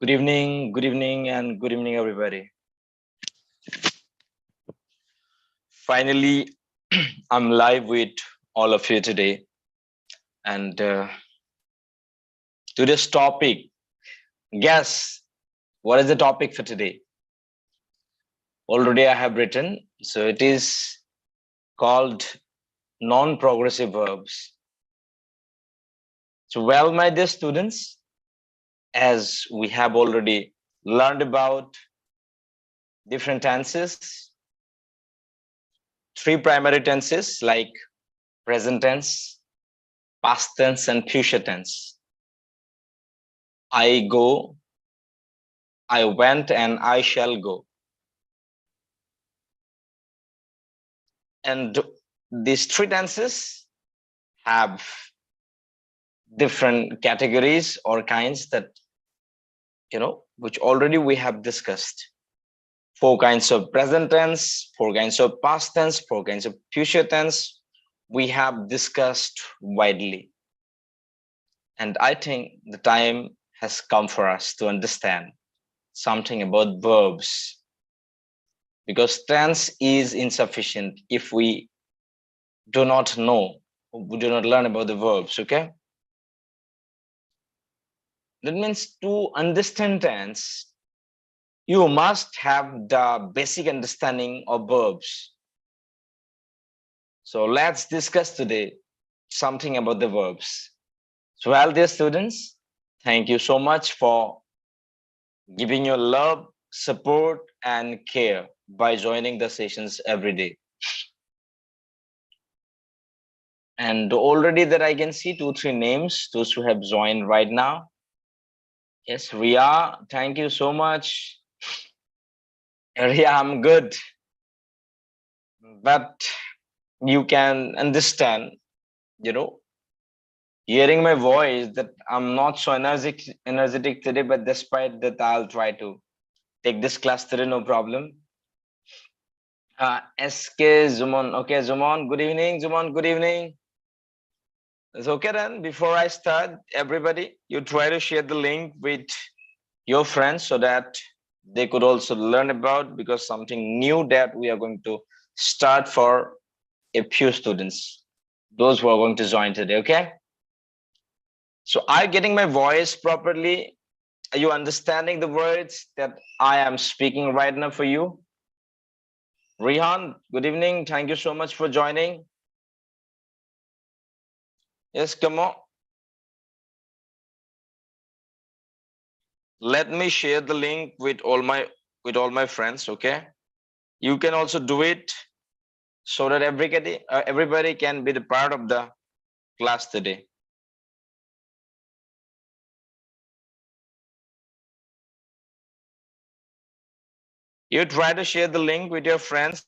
And good evening, everybody. Finally, I'm live with all of you today. And today's topic, guess what is the topic for today? Already I have written. So it is called non progressive verbs. So, well, my dear students, as we have already learned about different tenses, three primary tenses like present tense, past tense, and future tense. I go, I went, and I shall go. And these three tenses have different categories or kinds that, which already we have discussed. Four kinds of present tense, four kinds of past tense, four kinds of future tense. We have discussed widely. And I think the time has come for us to understand something about verbs, because tense is insufficient if we do not know, we do not learn about the verbs. Okay, that means to understand tense you must have the basic understanding of verbs. So let's discuss today something about the verbs. So, well, dear students, thank you so much for giving your love, support, and care by joining the sessions every day. And already that I can see 2-3 names, those who have joined right now. Yes, Ria, thank you so much. Ria, I'm good. But you can understand, hearing my voice, that I'm not so energetic today, but despite that, I'll try to take this class today, no problem. SK Zumon. Okay, Zumon, good evening. Zumon, good evening. It's okay then. Before I start, everybody, you try to share the link with your friends so that they could also learn about, because something new that we are going to start for a few students, those who are going to join today. Okay, so are you getting my voice properly? Are you understanding the words that I am speaking right now for you? Rihan, good evening. Thank you so much for joining. Yes, come on. Let me share the link with all my friends. Okay, you can also do it so that everybody can be the part of the class today. You try to share the link with your friends.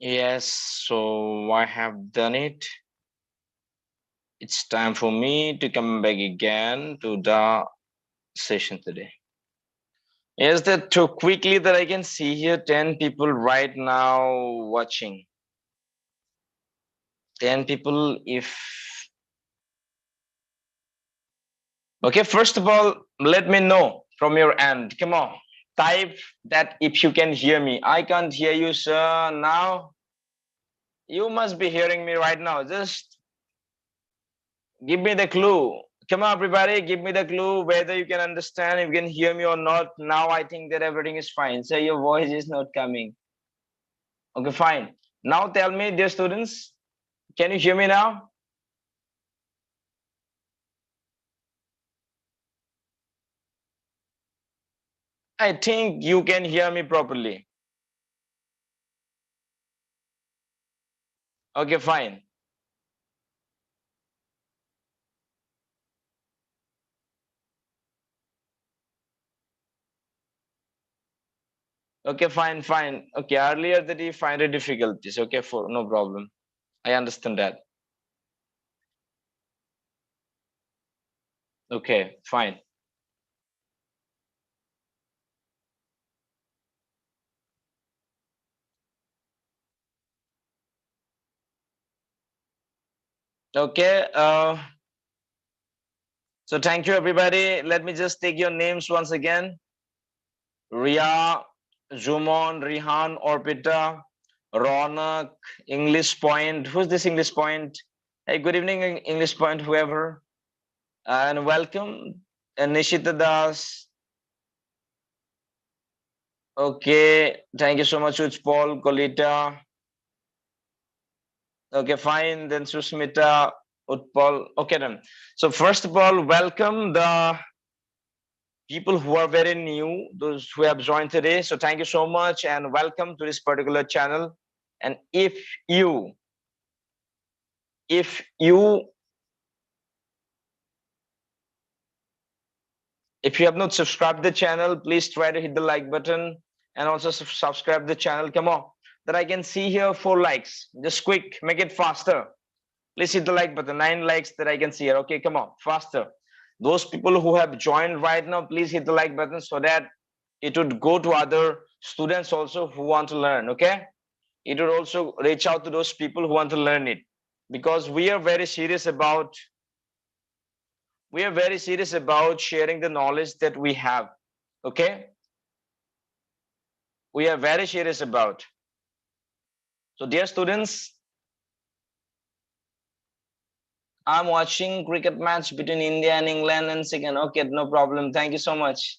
Yes, so I have done it. It's time for me to come back again to the session today. Yes, that too quickly that I can see here 10 people right now watching. 10 people if okay, first of all, let me know from your end. Come on. Type that if you can hear me. I can't hear you, sir. Now you must be hearing me right now. Just give me the clue. Come on, everybody, give me the clue whether you can understand, if you can hear me or not. Now I think that everything is fine. So your voice is not coming. Okay, fine. Now tell me, dear students, can you hear me now? I think you can hear me properly. Okay, fine. Okay, fine, fine. Okay, earlier that you find it difficulties. Okay, for no problem. I understand that. Okay, fine. Okay, so thank you everybody. Let me just take your names once again. Ria, Jumon, Rihan, Orpita, Ronak, English Point. Who's this English Point? Hey, good evening, English Point, whoever. And welcome, Nishita Das. Okay, thank you so much, Paul, Kolita. Okay, fine. Then Susmita, Utpal. Okay, then. So first of all, welcome the people who are very new, those who have joined today. So thank you so much and welcome to this particular channel. And you, if you, if you have not subscribed the channel, please try to hit the like button and also subscribe the channel. Come on, that I can see here 4 likes. Just quick, make it faster. Please hit the like button. 9 likes that I can see here. Okay, come on, faster. Those people who have joined right now, please hit the like button so that it would go to other students also who want to learn. Okay, it would also reach out to those people who want to learn it, because we are very serious about sharing the knowledge that we have. Okay, we are very serious about. So dear students, I'm watching cricket match between India and England and second. Okay, no problem. Thank you so much.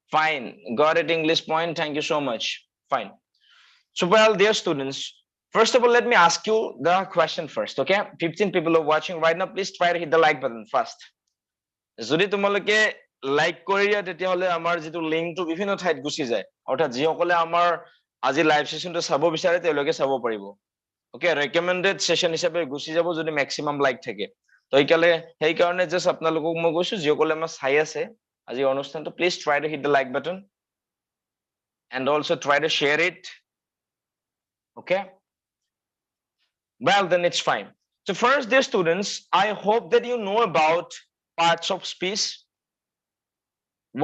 Fine. Got it, English Point. Thank you so much. Fine. So, well, dear students, first of all, let me ask you the question first. Okay, 15 people are watching right now. Please try to hit the like button first. যদি তোমালোকে like কৰি দিয়া তেতিয়াহ'লে আমাৰ যিটো লিংকটো বিভিন্ন ঠাইত গুচি যায়, অৰ্থাৎ যিসকলে আমাৰ আজি লাইভ সেশনটো চাব বিচাৰে তেওঁলোকে চাব পাৰিব। ওকে, ৰেকমেণ্ডেড সেশন হিচাপে গুচি যাব যদি মেক্সিমাম লাইক থাকে। তো সেইকাৰণে জাষ্ট আপোনালোকক মই কৈছো যিসকলে আমাৰ চাই আছে আজি অনুষ্ঠানটো, please try to hit the like button and also try to share it. Okay, well then it's fine. So first, dear students, I hope that you know about parts of speech.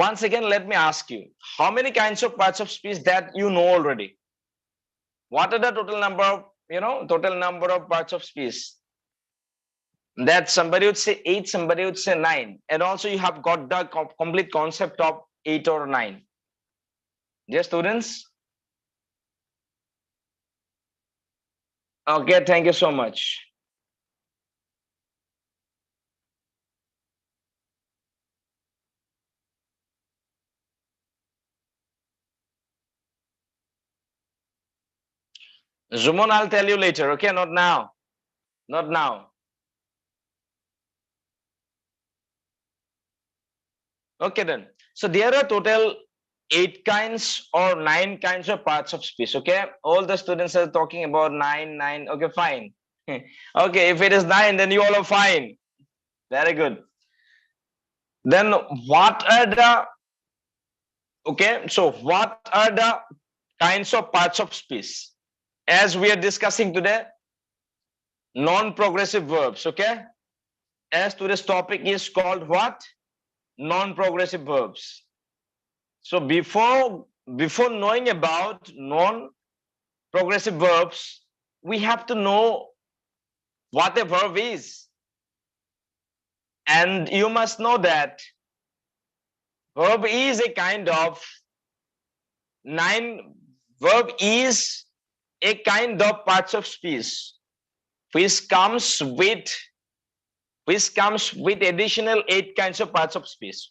Once again, let me ask you, how many kinds of parts of speech that you know already? What are the total number of, total number of parts of speech? That somebody would say 8, somebody would say 9, and also you have got the complete concept of 8 or 9. Dear students, okay, thank you so much. Zumon, I'll tell you later. Okay, not now. Not now. Okay, then. So there are total 8 kinds or 9 kinds of parts of speech. Okay, all the students are talking about 9. Okay, fine. Okay, if it is 9, then you all are fine. Very good. Then what are the okay? So what are the kinds of parts of speech? as we are discussing today, non-progressive verbs, okay? As today's topic is called what? Non-progressive verbs. So before knowing about non-progressive verbs, we have to know what a verb is. And you must know that verb is a kind of verb is a kind of parts of speech which comes with additional 8 kinds of parts of speech: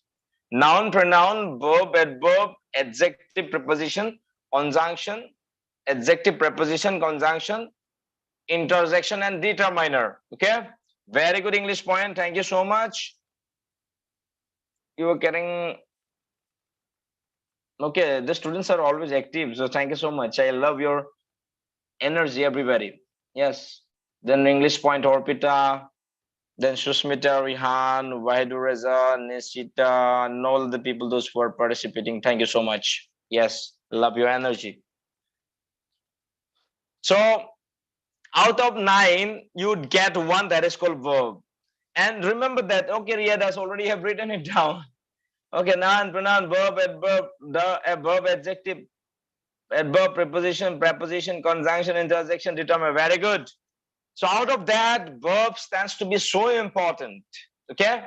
noun, pronoun, verb, adverb, adjective, preposition, conjunction, adjective, preposition, conjunction, interjection, and determiner. Okay, very good English point. Thank you so much. You are getting okay. The students are always active, so thank you so much. I love your energy, everybody. Yes. Then English point, Orpita. Then Susmita, Rihan, Wahidur Reza, Nishita, and all the people, those who are participating. Thank you so much. Yes, love your energy. So out of 9, you'd get one that is called verb. And remember that, okay, Riyad has already have written it down. Okay, noun, pronoun, verb, adverb, verb, adjective, adverb, preposition, conjunction, interjection, determiner. Very good. So out of that, verbs tends to be so important. Okay?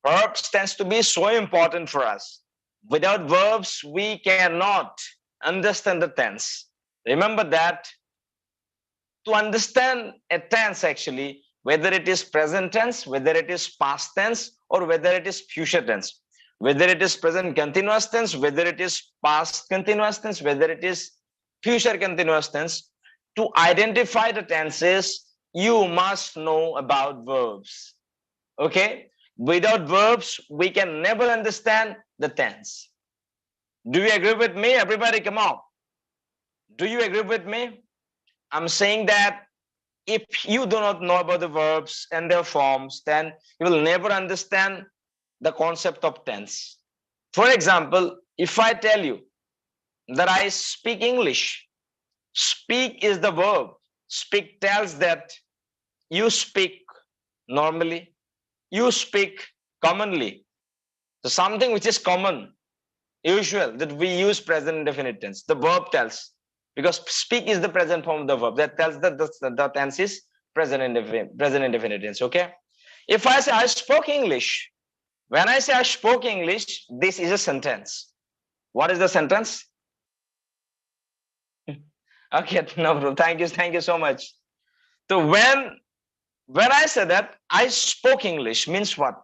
Verbs tends to be so important for us. Without verbs, we cannot understand the tense. Remember that to understand a tense, actually, whether it is present tense, whether it is past tense, or whether it is future tense, whether it is present continuous tense, whether it is past continuous tense, whether it is future continuous tense, to identify the tenses, you must know about verbs. Okay? Without verbs, we can never understand the tense. Do you agree with me? Everybody, come on. Do you agree with me? I'm saying that if you do not know about the verbs and their forms, then you will never understand the concept of tense. For example, if I tell you that I speak English, speak is the verb. Speak tells that you speak normally, you speak commonly. So something which is common, usual, that we use present indefinite tense. The verb tells, because speak is the present form of the verb, that tells that the tense is present indefinite tense. Okay. If I say I spoke English, when I say I spoke English, this is a sentence. What is the sentence? Okay, no problem. Thank you so much. So when I say that I spoke English means what?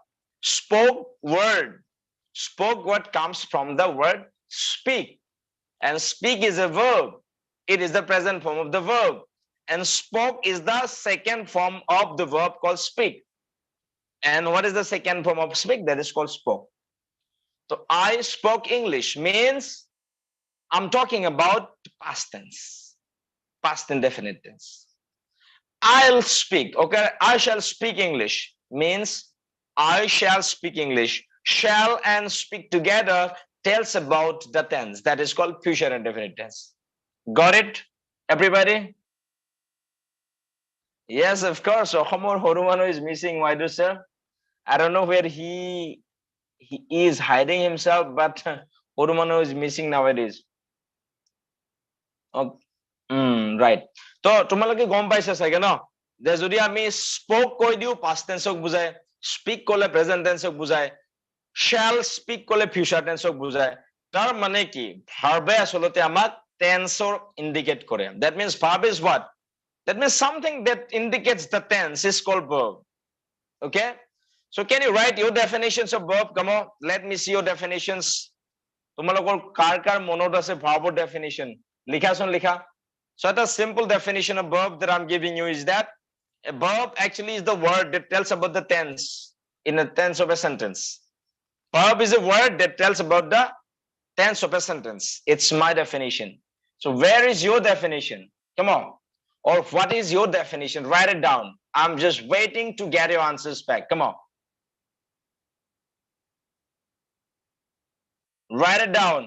Spoke word. Spoke word comes from the word speak. And speak is a verb. It is the present form of the verb. And spoke is the second form of the verb called speak. And what is the second form of speak? That is called spoke. So I spoke English means I'm talking about past tense, past indefinite tense. I'll speak, okay? I shall speak English means I shall speak English. Shall and speak together tells about the tense. That is called future indefinite tense. Got it, everybody? Yes, of course. Ohomor Horumano is missing. Why do, sir? I don't know where he is hiding himself, but Horumano is missing nowadays. Oh, right. So তোমালোকে গম পাইছা চাগে ন যে যদি আমি spoke কৈ দিও পাস্ট টেন্সক বুজায়, স্পিক কলে প্ৰেজেন্ট টেন্সক বুজায়, শ্যাল স্পিক কলে ফিউচাৰ টেন্সক বুজায়, তাৰ মানে কি ভাৰ্বে আসলতে আমাক টেন্সৰ ইন্ডিকেট কৰে. That means verb is what? That means something that indicates the tense is called verb. Okay? So can you write your definitions of verb? Come on, let me see your definitions. তোমালোকৰ কাৰ কাৰ মনত আছে ভাৰ্বৰ definition? লিখাচোন লিখা. So the simple definition of verb that I'm giving you is that a verb actually is the word that tells about the tense in a tense of a sentence. Verb is a word that tells about the tense of a sentence. It's my definition. So where is your definition? Come on. Or what is your definition? Write it down. I'm just waiting to get your answers back. Come on. Write it down.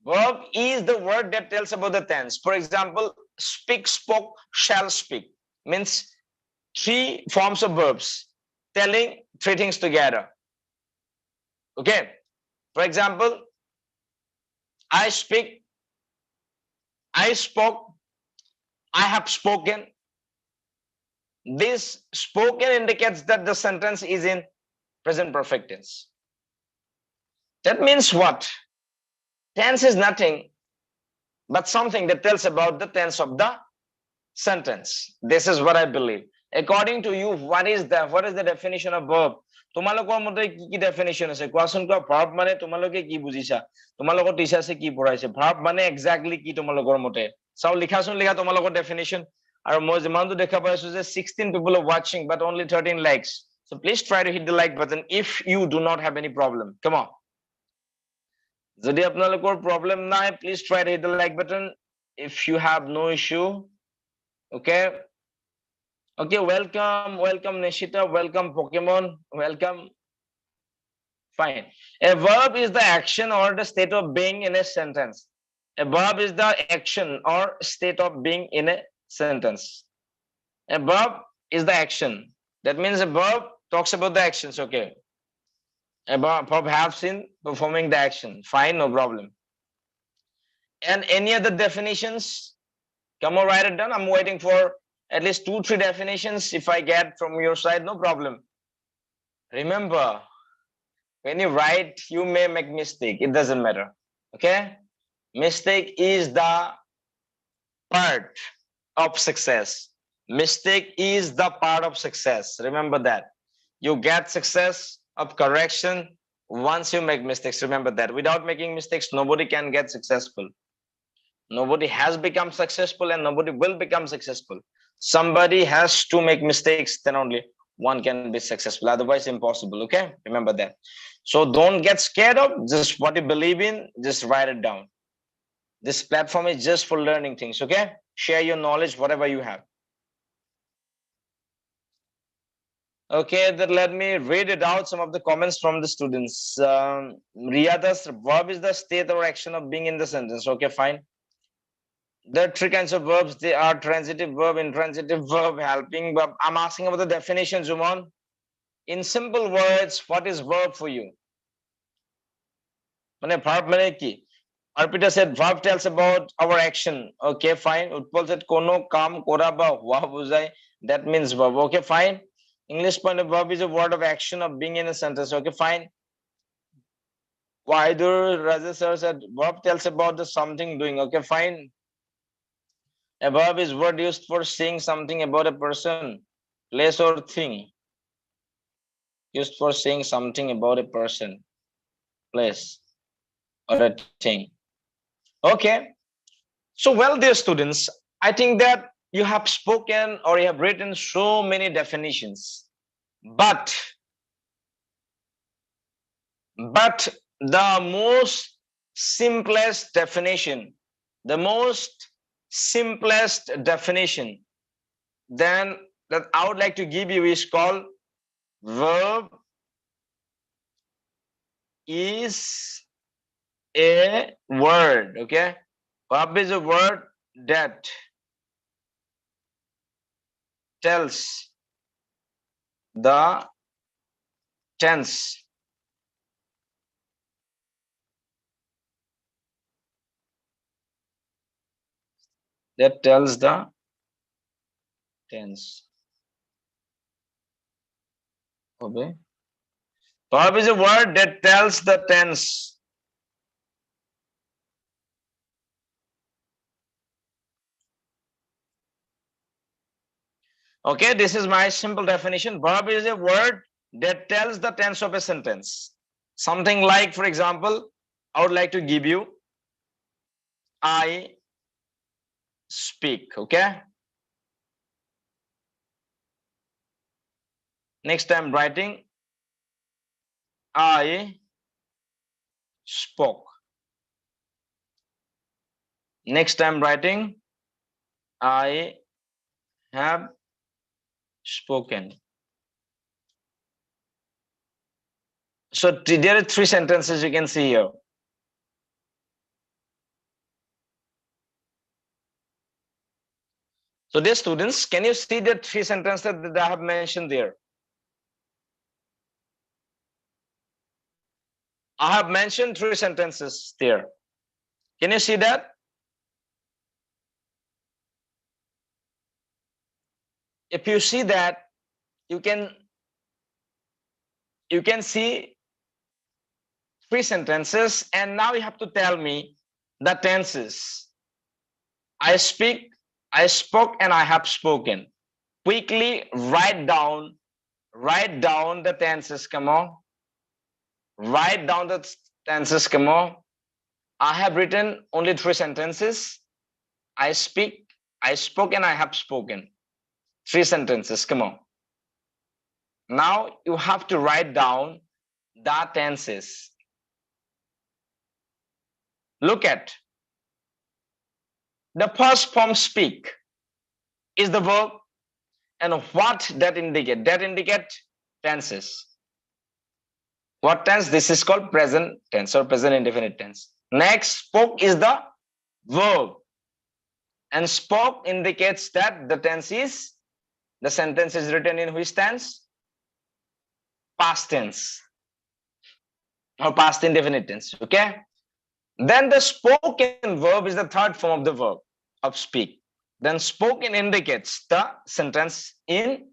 Verb is the word that tells about the tense. For example, speak, spoke, shall speak. Means three forms of verbs telling three things together. Okay. For example, I speak, I spoke, I have spoken. This spoken indicates that the sentence is in present perfect tense. That means what? Tense is nothing but something that tells about the tense of the sentence. This is what I believe. According to you, what is the definition of verb? তোমালোকৰ মতে কি definition আছে কোৱাচোন কোৱা verb মানে তোমালোকে কি বুজিছা তোমালোকৰ টিচাৰছে কি পঢ়াইছে verb মানে exactly কি তোমালোকৰ মতে চাও লিখাচোন লিখা তোমালোকৰ definition আৰু মই যিমানটো দেখা পাইছো যে 16 people are watching but only 13 likes, so please try to hit the like button if you do not have any problem. Come on, যদি আপোনালোকৰ problem নাই, please try to hit the like button if you have no issue. Okay. Okay, welcome Nishita, welcome Pokemon, welcome. Fine. A verb is the action or the state of being in a sentence. A verb is the action or state of being in a sentence. A verb is the action. That means a verb talks about the actions. Okay. A verb helps in performing the action. Fine, no problem. And any other definitions? Come on, write it down. I'm waiting for at least 2-3 definitions. If I get from your side, no problem. Remember, when you write, you may make mistake. It doesn't matter. Okay? Mistake is the part of success. Mistake is the part of success. Remember that. You get success of correction once you make mistakes. Remember that. Without making mistakes, nobody can get successful. Nobody has become successful and nobody will become successful. Somebody has to make mistakes, then only one can be successful. Otherwise, impossible. Okay? Remember that. So don't get scared of just what you believe in. Just write it down. This platform is just for learning things. Okay? Share your knowledge, whatever you have. Okay, then let me read it out. Some of the comments from the students. Riyada's verb is the state or action of being in the sentence. Okay, fine. There are three kinds of verbs. They are transitive verb, intransitive verb, helping verb. I'm asking about the definition, Zumon. In simple words, what is verb for you? Mane verb mane ki? Arpita said verb tells about our action. Okay, fine. Utpal said kono kam kora ba hua bujai. That means verb. Okay, fine. English point of verb is a word of action of being in a sentence. Okay, fine. Waidur Raja sir said verb tells about the something doing. Okay, fine. A verb is word used for saying something about a person, place, or thing. Used for saying something about a person, place, or a thing. Okay. So, well, dear students, I think that you have spoken or you have written so many definitions. But the most simplest definition, then that I would like to give you is called verb is a word. Okay, verb is a word that tells the tense Okay. Verb is a word that tells the tense. Okay, this is my simple definition. Verb is a word that tells the tense of a sentence. Something like, for example, I would like to give you, I speak. Okay. Next I'm writing, I spoke. Next I'm writing, I have spoken. So there are three sentences you can see here. So dear students, can you see the three sentences that I have mentioned there? I have mentioned three sentences there. Can you see that? If you see that, you can see three sentences, and now you have to tell me the tenses. I speak, I spoke, and I have spoken. Quickly write down the tenses. Come on. Write down the tenses. Come on. I have written only three sentences. I speak, I spoke, and I have spoken. Three sentences. Come on. Now you have to write down the tenses. Look at the first form speak is the verb, and what that indicate? That indicate tenses. What tense? This is called present tense or present indefinite tense. Next, spoke is the verb, and spoke indicates that the tense is, the sentence is written in which tense? Past tense or past indefinite tense. Okay. Then the spoken verb is the third form of the verb of speak. Then spoken indicates the sentence in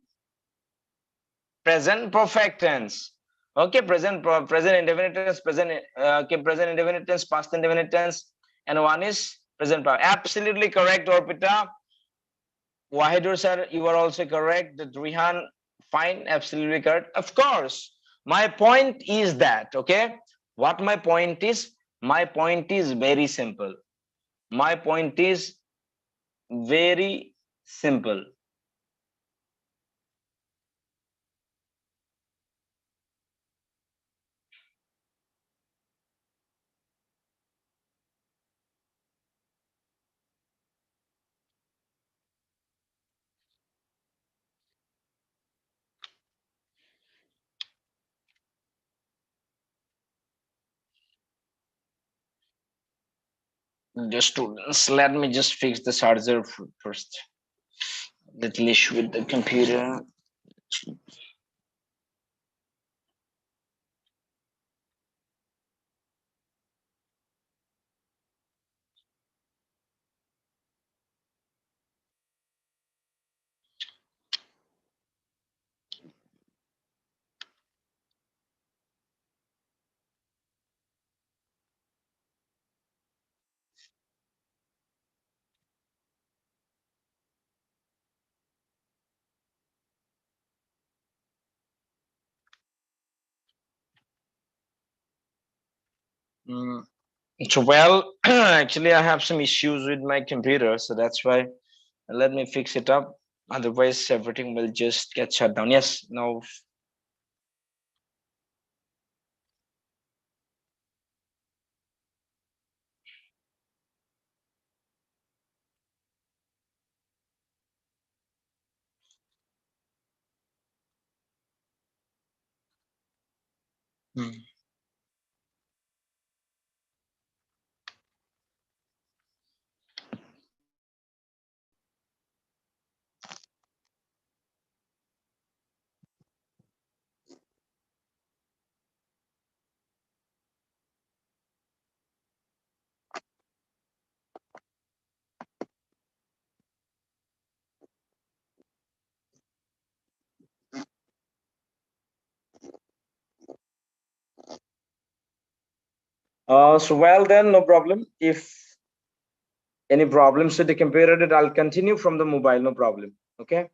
present perfect tense. Okay, present indefinite tense, present indefinite tense, past indefinite tense, and one is present perfect. Absolutely correct, Orpita. Wahidur sir, you are also correct. The Rihan, fine, absolutely correct. Of course, my point is that, okay, what my point is? My point is very simple. My point is very simple. The students, let me just fix the charger first. Little issue with the computer. So well, actually, I have some issues with my computer, so that's why. Let me fix it up. Otherwise, everything will just get shut down. Yes, now. So well then, no problem. If any problems with the computer, that I'll continue from the mobile, no problem. Okay,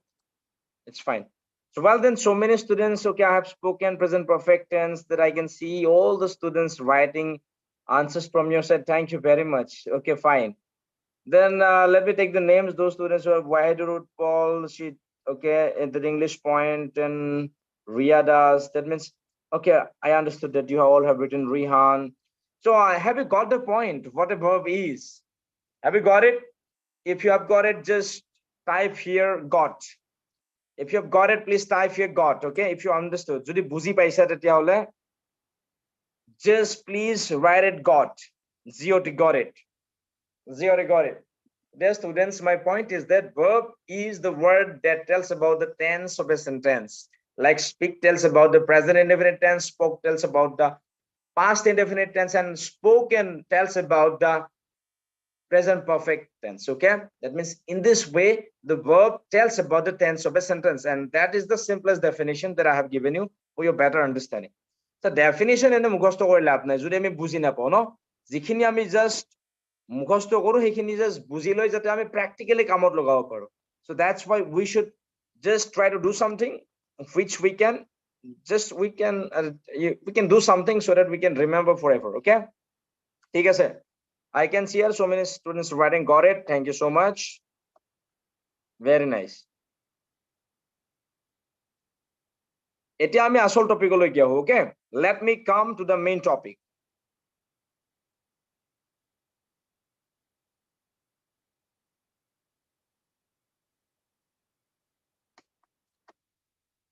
it's fine. So well then, so many students. Okay, I have spoken present perfect tense that I can see all the students writing answers from your side. Thank you very much. Okay, fine. Then let me take the names. Those students who have Wahidurut, Paul, she, okay, in the English point, and Riadas. That means, okay, I understood that you all have written Rihan. So have you got the point? What a verb is? Have you got it? If you have got it, just type here got. If you have got it, please type here got. Okay, if you understood. Jodi buzi paisa tetia hole, just please write it got. Zio got it. Zio got it. Dear students, my point is that verb is the word that tells about the tense of a sentence. Like speak tells about the present indefinite tense, spoke tells about the past indefinite tense, and spoken tells about the present perfect tense. Okay, that means in this way the verb tells about the tense of a sentence, and that is the simplest definition that I have given you for your better understanding. So definition in the মুখস্থ করে লাভ নাই যদি আমি বুঝি না পাও ন যিখিনি আমি জাস্ট মুখস্থ করো সেইখিনি জাস্ট বুঝি লৈ যাতে আমি প্র্যাকটিক্যালি কামত লগাব পাৰো. So that's why we should just try to do something which we can we can do something so that we can remember forever. Okay, ঠিক আছে. I can see here so many students writing got it. Thank you so much. Very nice. এতিয়া আমি আসল টপিকলৈ গিয়া হো. Okay, let me come to the main topic.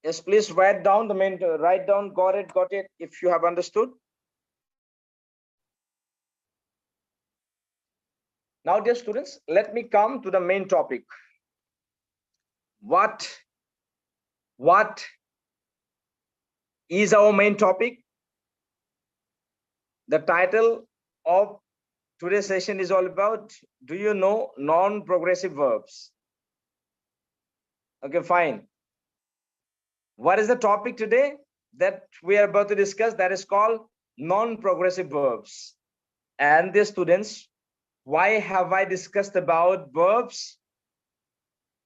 Yes, please write down the main, write down got it if you have understood. Now dear students, let me come to the main topic. What is our main topic? The title of today's session is all about, do you know non-progressive verbs? Okay, fine. What is the topic today that we are about to discuss? That is called non-progressive verbs. And the students, why have I discussed about verbs?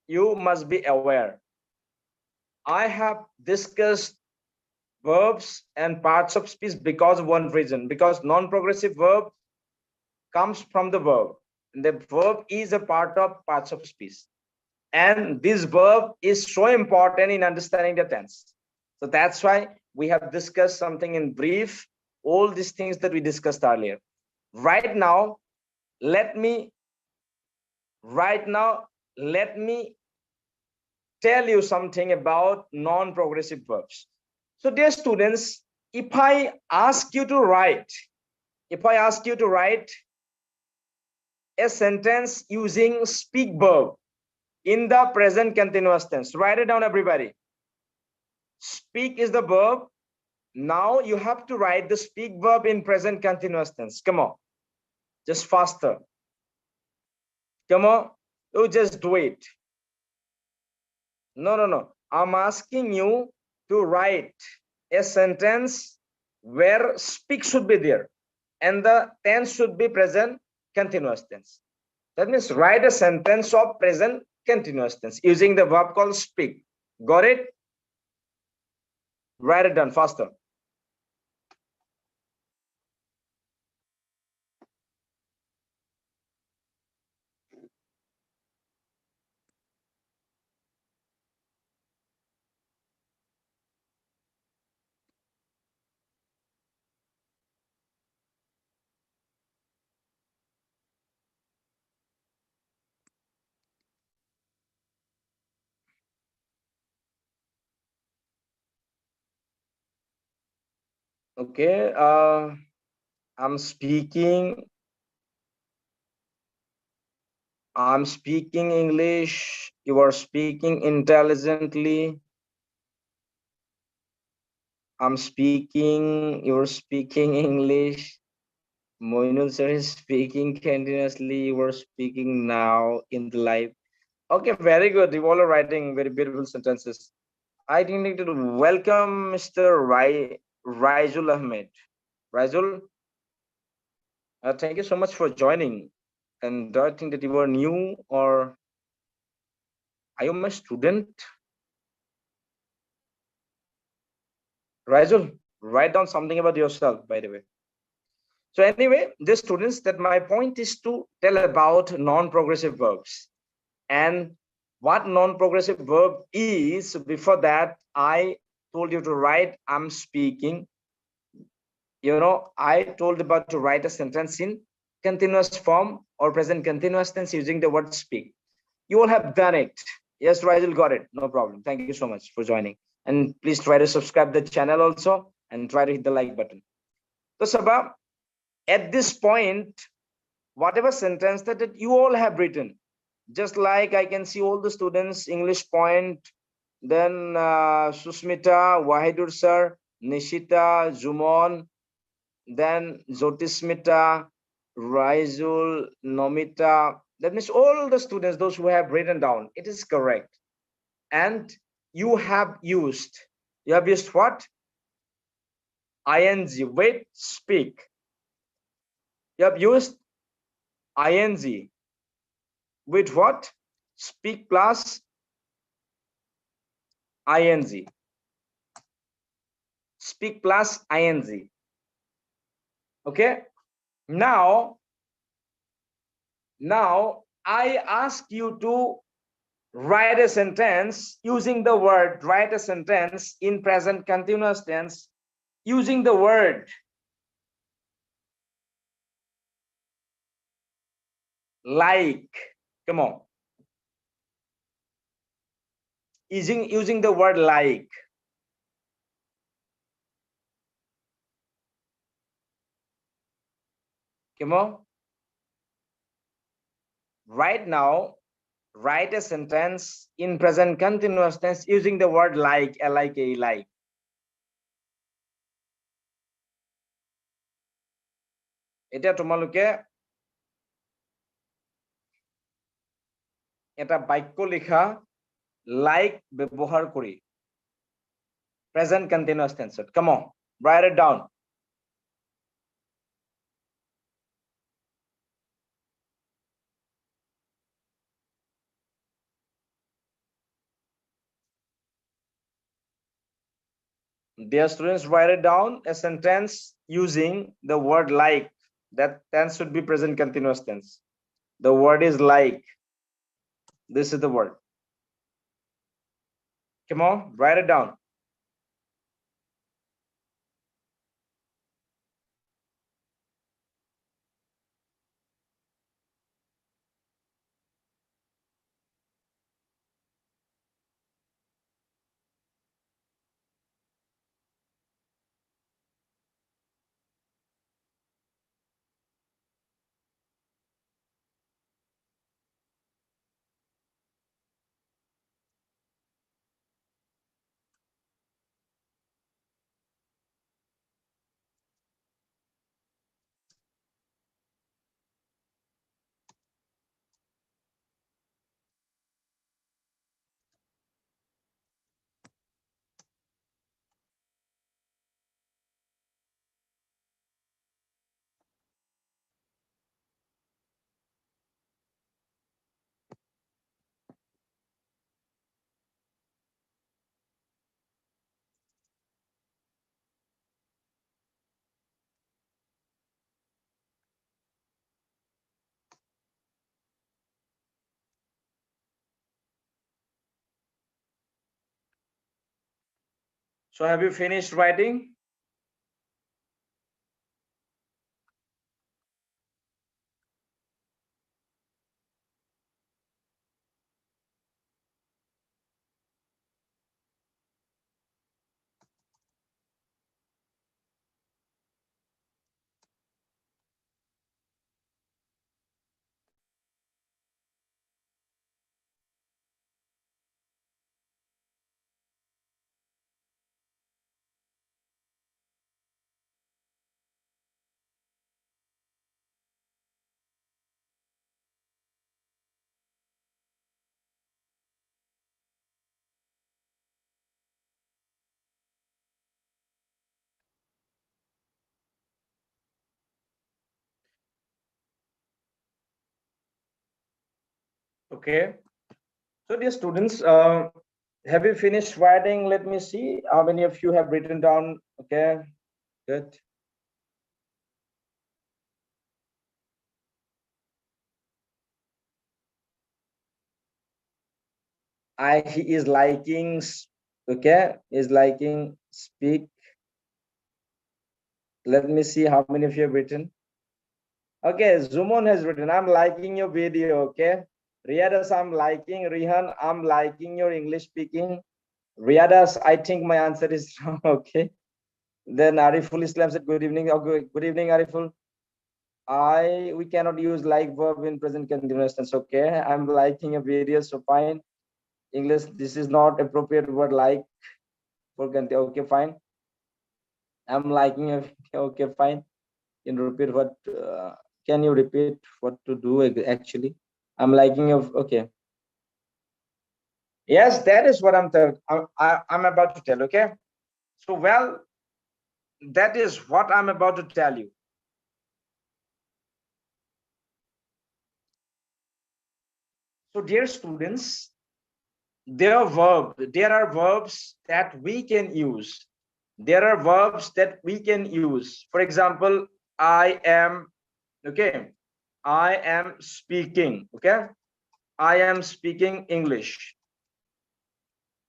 You must be aware. I have discussed verbs and parts of speech because of one reason, because non-progressive verb comes from the verb. The verb is a part of parts of speech, and this verb is so important in understanding the tense. So that's why we have discussed something in brief, all these things that we discussed earlier. Right now let me tell you something about non-progressive verbs. So dear students, if I ask you to write a sentence using speak verb in the present continuous tense, write it down everybody. Speak is the verb. Now you have to write the speak verb in present continuous tense. Come on, just faster. Come on, you just do it. No, I'm asking you to write a sentence where speak should be there and the tense should be present continuous tense. That means write a sentence of present continuous tense using the verb called speak. Got it? Write it down faster. Okay, I'm speaking English, you are speaking intelligently. You're speaking English. Moinul sir is speaking continuously. You are speaking now in the live. Okay, very good. You all are writing very beautiful sentences. I think need to welcome Mr. Raizul Ahmed. Raizul, thank you so much for joining. And do I think that you are new, or are you my student? Raizul, write down something about yourself, by the way. So anyway, the students, that my point is to tell about non-progressive verbs and what non-progressive verb is. Before that, I told you to write I'm speaking. You know, I told about to write a sentence in continuous form or present continuous tense using the word speak. You all have done it. Yes, Raizul got it. No problem. Thank you so much for joining. And please try to subscribe the channel also and try to hit the like button. So Sabha, at this point, whatever sentence that you all have written, Just like I can see all the students, English point, then Susmita, Wahidur sir, Nishita, Jumon, then Jyotismita, Raizul, Nomita. That means all the students, those who have written down, it is correct. And you have used what? ING, wait, speak. You have used ING with what? Speak plus ING. Speak plus ING. Okay. Now I ask you to write a sentence using the word, write a sentence in present continuous tense using the word like. Come on. Using the word like. Come on. Right now, write a sentence in present continuous tense using the word like, L-I-K-E, like. এটা তোমালোকে এটা বাক্য লিখা like ব্যৱহাৰ কৰি present continuous tense. Come on, write it down. Dear students, write it down, a sentence using the word like. That tense should be present continuous tense. The word is like. This is the word. Come on, write it down. So have you finished writing? Okay. So dear students, have you finished writing? Let me see how many of you have written down. Okay, good. He is liking, okay, is liking, speak. Let me see how many of you have written. Okay, Zumon has written, I'm liking your video, okay. Riadas, I'm liking. Rihan, I'm liking your English speaking. Riadas, I think my answer is wrong, okay. Then Ariful Islam said, good evening. Oh, good evening, Ariful. we cannot use like verb in present continuous tense. Okay, I'm liking a video, so fine. English, this is not appropriate word like for continue. Okay, fine. I'm liking a video. Okay, fine. Can you repeat what? Can you repeat what to do actually? I'm liking of okay. Yes, that is what I'm about to tell. Okay, so well, that is what I'm about to tell you. So, dear students, there are verbs that we can use. There are verbs that we can use. For example, I am, okay, I am speaking, okay, I am speaking English.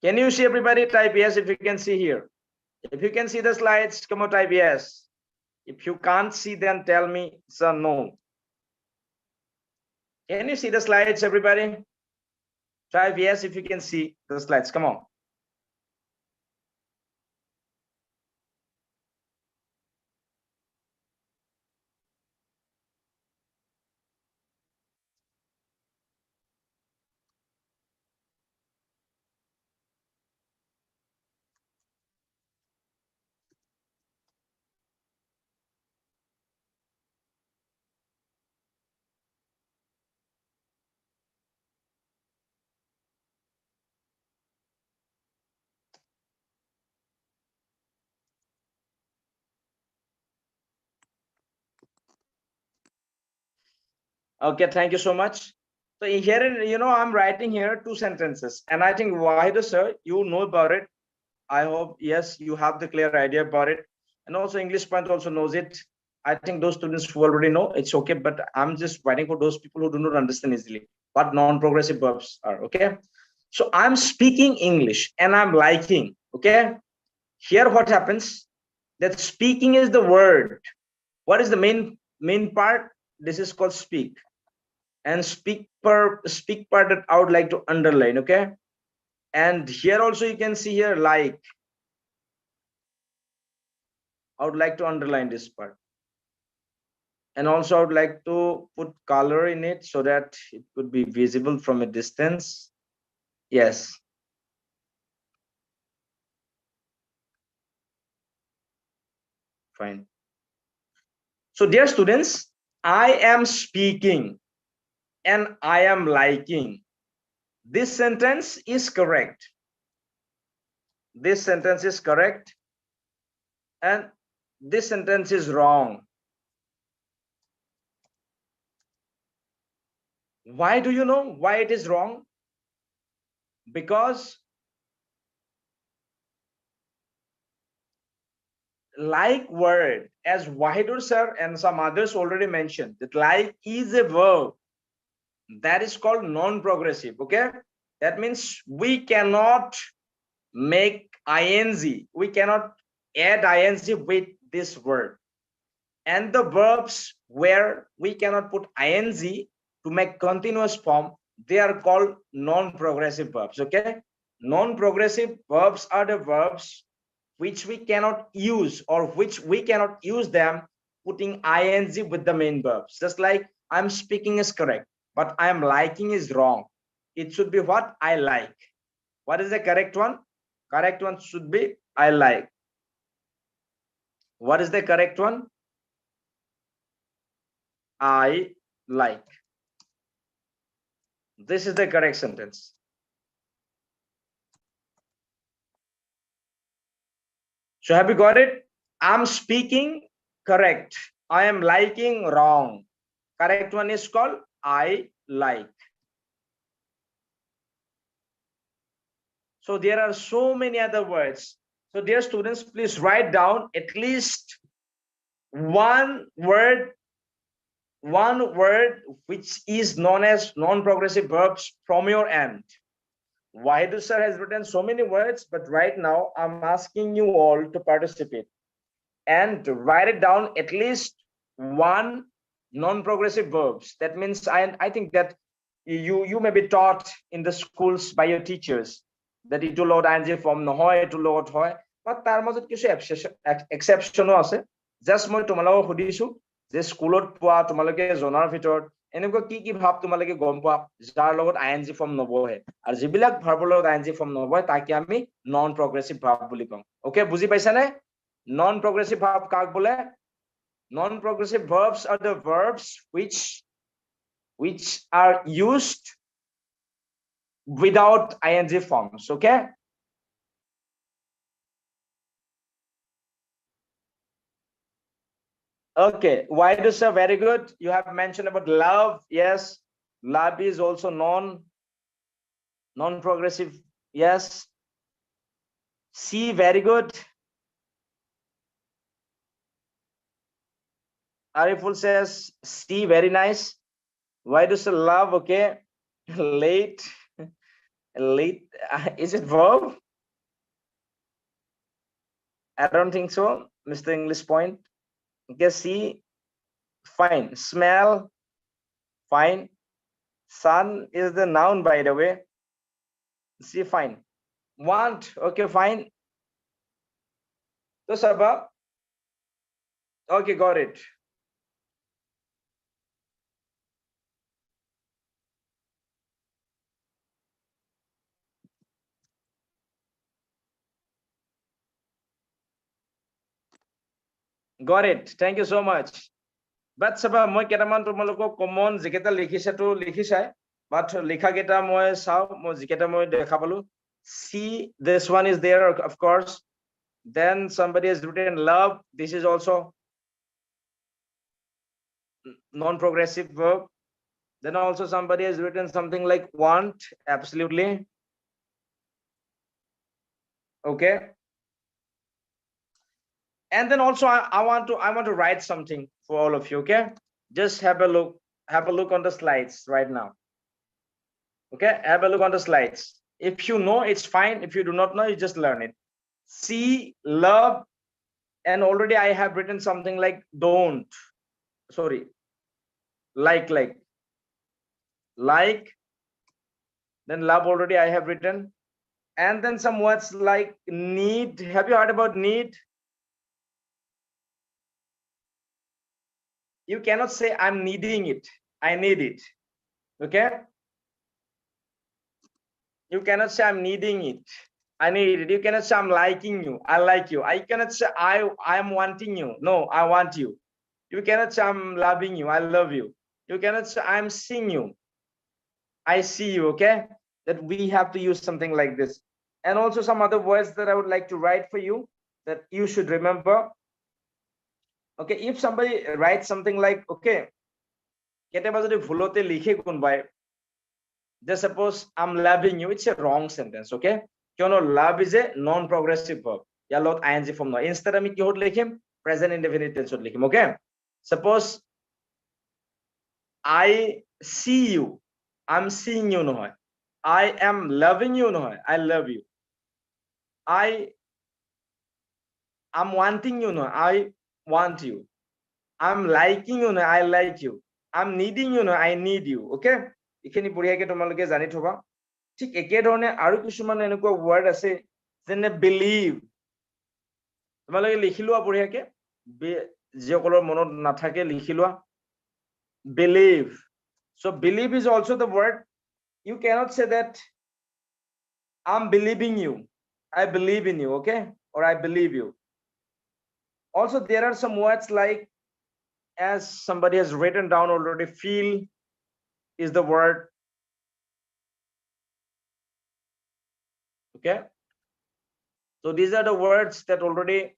Can you see everybody? Type yes if you can see here. If you can see the slides, come on, type yes. If you can't see, then tell me it's a no. Can you see the slides, everybody? Type yes if you can see the slides. Come on. Okay, thank you so much. So here, I'm writing here 2 sentences, and I think Wahida sir, you know about it. I hope yes, you have the clear idea about it, and also English Point also knows it. I think those students who already know it's okay, but I'm just writing for those people who do not understand easily what non-progressive verbs are. Okay, so I'm speaking English and I'm liking. Okay, here what happens? That speaking is the word. What is the main part? This is called speak. And speak part that I would like to underline. Okay, and here also you can see here like I would like to underline this part, and also I would like to put color in it so that it could be visible from a distance. Yes, fine. So dear students, I am speaking and I am liking. This sentence is correct. This sentence is correct, and this sentence is wrong. Why do you know why it is wrong? Because like word, as Wahidur sir and some others already mentioned, that like is a verb that is called non-progressive. Okay, that means we cannot make ing, we cannot add ing with this word. And the verbs where we cannot put ing to make continuous form, they are called non-progressive verbs. Okay, non-progressive verbs are the verbs which we cannot use, or which we cannot use them putting ing with the main verbs. Just like I'm speaking is correct, but I'm liking is wrong. It should be what? I like. What is the correct one? Correct one should be I like. What is the correct one? I like. This is the correct sentence. So have you got it? I'm speaking correct. I am liking wrong. Correct one is called I like. So there are so many other words. So dear students, please write down at least one word which is known as non-progressive verbs from your end. Wahidu sir has written so many words, but right now I'm asking you all to participate and write it down at least one non-progressive verbs. That means I think that you may be taught in the schools by your teachers that it will ing form নহয়, it will hoy, but tar majot kichu exception আছে. Just মই তোমালোকক সুধিছো যে স্কুলত পোৱা তোমালোকে জনাৰ ভিতৰত এনেকুৱা কি ভাব তোমালোকে গম পোৱা যাৰ লগত আইএনজি ফৰ্ম নবহে আৰু যিবিলাক ভাৰ্বৰ লগত আইএনজি ফৰ্ম নবহে তাকে আমি নন প্ৰগ্ৰেছিভ ভাৰ্ব বুলি কওঁ ওকে বুজি পাইছানে নন প্ৰগ্ৰেছিভ ভাৰ্ব কাক বোলে নন progressive verbs are the verbs which are used without ing forms okay okay why do sir very good you have mentioned about love yes love is also non progressive yes see very good Ariful says see very nice why do sir love okay late is it verb I don't think so Mr. English point okay see fine smell fine sun is the noun by the way see fine want okay fine so Sabha okay got it got it thank you so much but Sabha মই কেটামান তোমালোকক common যিকেটা লিখিছেটো লিখিছাই but লিখা কেটা মই চাও মই যিকেটা মই দেখা পালো see this one is there of course then somebody has written love this is also non progressive verb then also somebody has written something like want absolutely okay and then also I want to write something for all of you okay just have a look on the slides right now okay have a look on the slides if you know it's fine if you do not know you just learn it see love and already I have written something like don't sorry like then love already I have written and then some words like need have you heard about need you cannot say I'm needing it I need it okay you cannot say I'm needing it I need it you cannot say I'm liking you I like you I cannot say I am wanting you no I want you you cannot say I'm loving you I love you you cannot say I'm seeing you I see you okay that we have to use something like this and also some other words that I would like to write for you that you should remember okay if somebody writes something like okay কেতিয়াবা যদি ভুলতে লিখে কোনবাই just suppose I'm loving you it's a wrong sentence okay কিয়নো love is a non progressive verb ইয়াৰ লগত ing form নহয় instead আমি কিহত লিখিম present indefinite tense ত লিখিম okay suppose I see you I'm seeing you নহয় I am loving you নহয় I love you I'm wanting you নহয় I want you I'm liking you নহয় I like you I'm needing you নহয় I need you okay এইখিনি বঢ়িয়াকে তোমালোকে জানি থবা ঠিক একে ধৰণে আৰু কিছুমান এনেকুৱা ওয়াৰ্ড আছে যেনে believe তোমালোকে লিখি লোৱা বঢ়িয়াকে যিসকলৰ মনত নাথাকে লিখি লোৱা believe so believe is also the word you cannot say that I'm believing you I believe in you okay or I believe you also there are some words like as somebody has written down already feel is the word okay so these are the words that already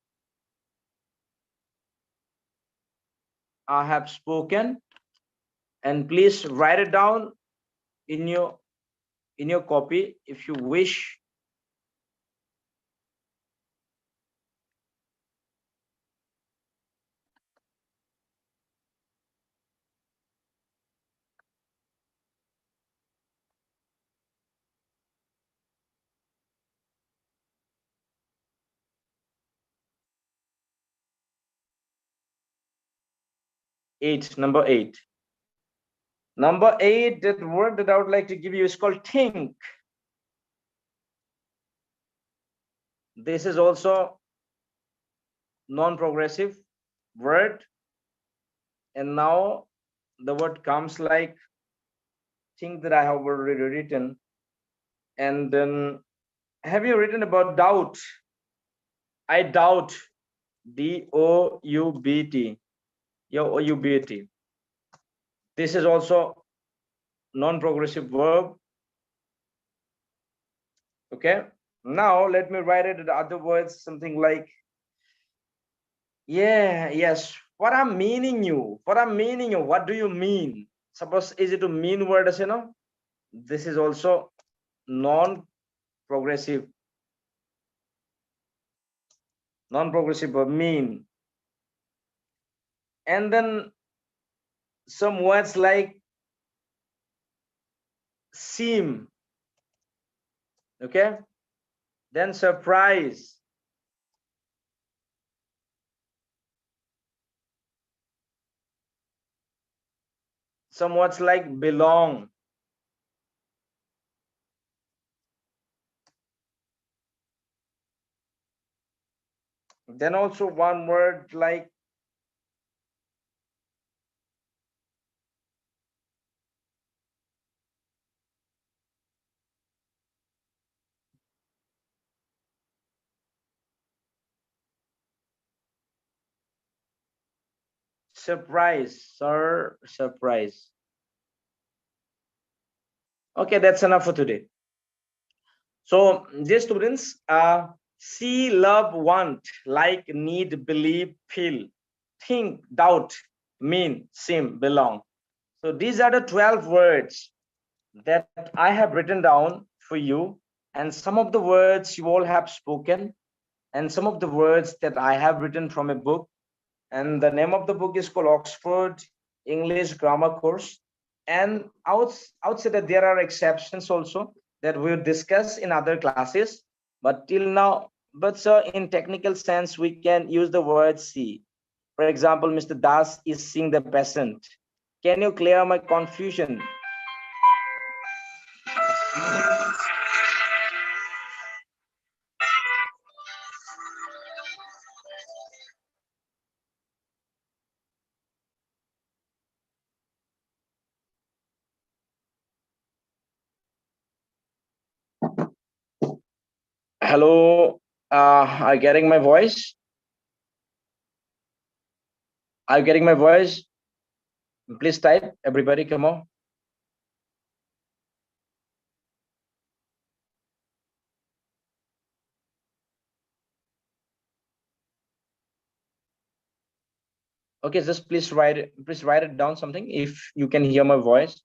I have spoken and please write it down in your copy if you wish number 8 that word that I would like to give you is called think this is also non-progressive word and now the word comes like thing that I have already written. And then have you written about doubt? I doubt. D-O-U-B-T. O-U-B-T. This is also non-progressive verb. Okay. Now let me write it in other words, something like, yeah, yes. What I'm meaning you. What I'm meaning you. What do you mean? Suppose is it a mean word, as you know? This is also non-progressive. Non-progressive verb, mean. And then some words like seem. Okay. Then surprise. Some words like belong. Then also one word like surprise. Surprise. Okay, that's enough for today. So, dear students, see, love, want, like, need, believe, feel, think, doubt, mean, seem, belong. So these are the 12 words that I have written down for you, and some of the words you all have spoken, and some of the words that I have written from a book. And the name of the book is called Oxford English Grammar Course. And I would say that there are exceptions also that we'll discuss in other classes, but till now, but so in technical sense, we can use the word see. For example, Mr. Das is seeing the peasant. Can you clear my confusion? Hello, are you getting my voice? Are you getting my voice? Please type, everybody, come on. Okay, just please write it down something if you can hear my voice.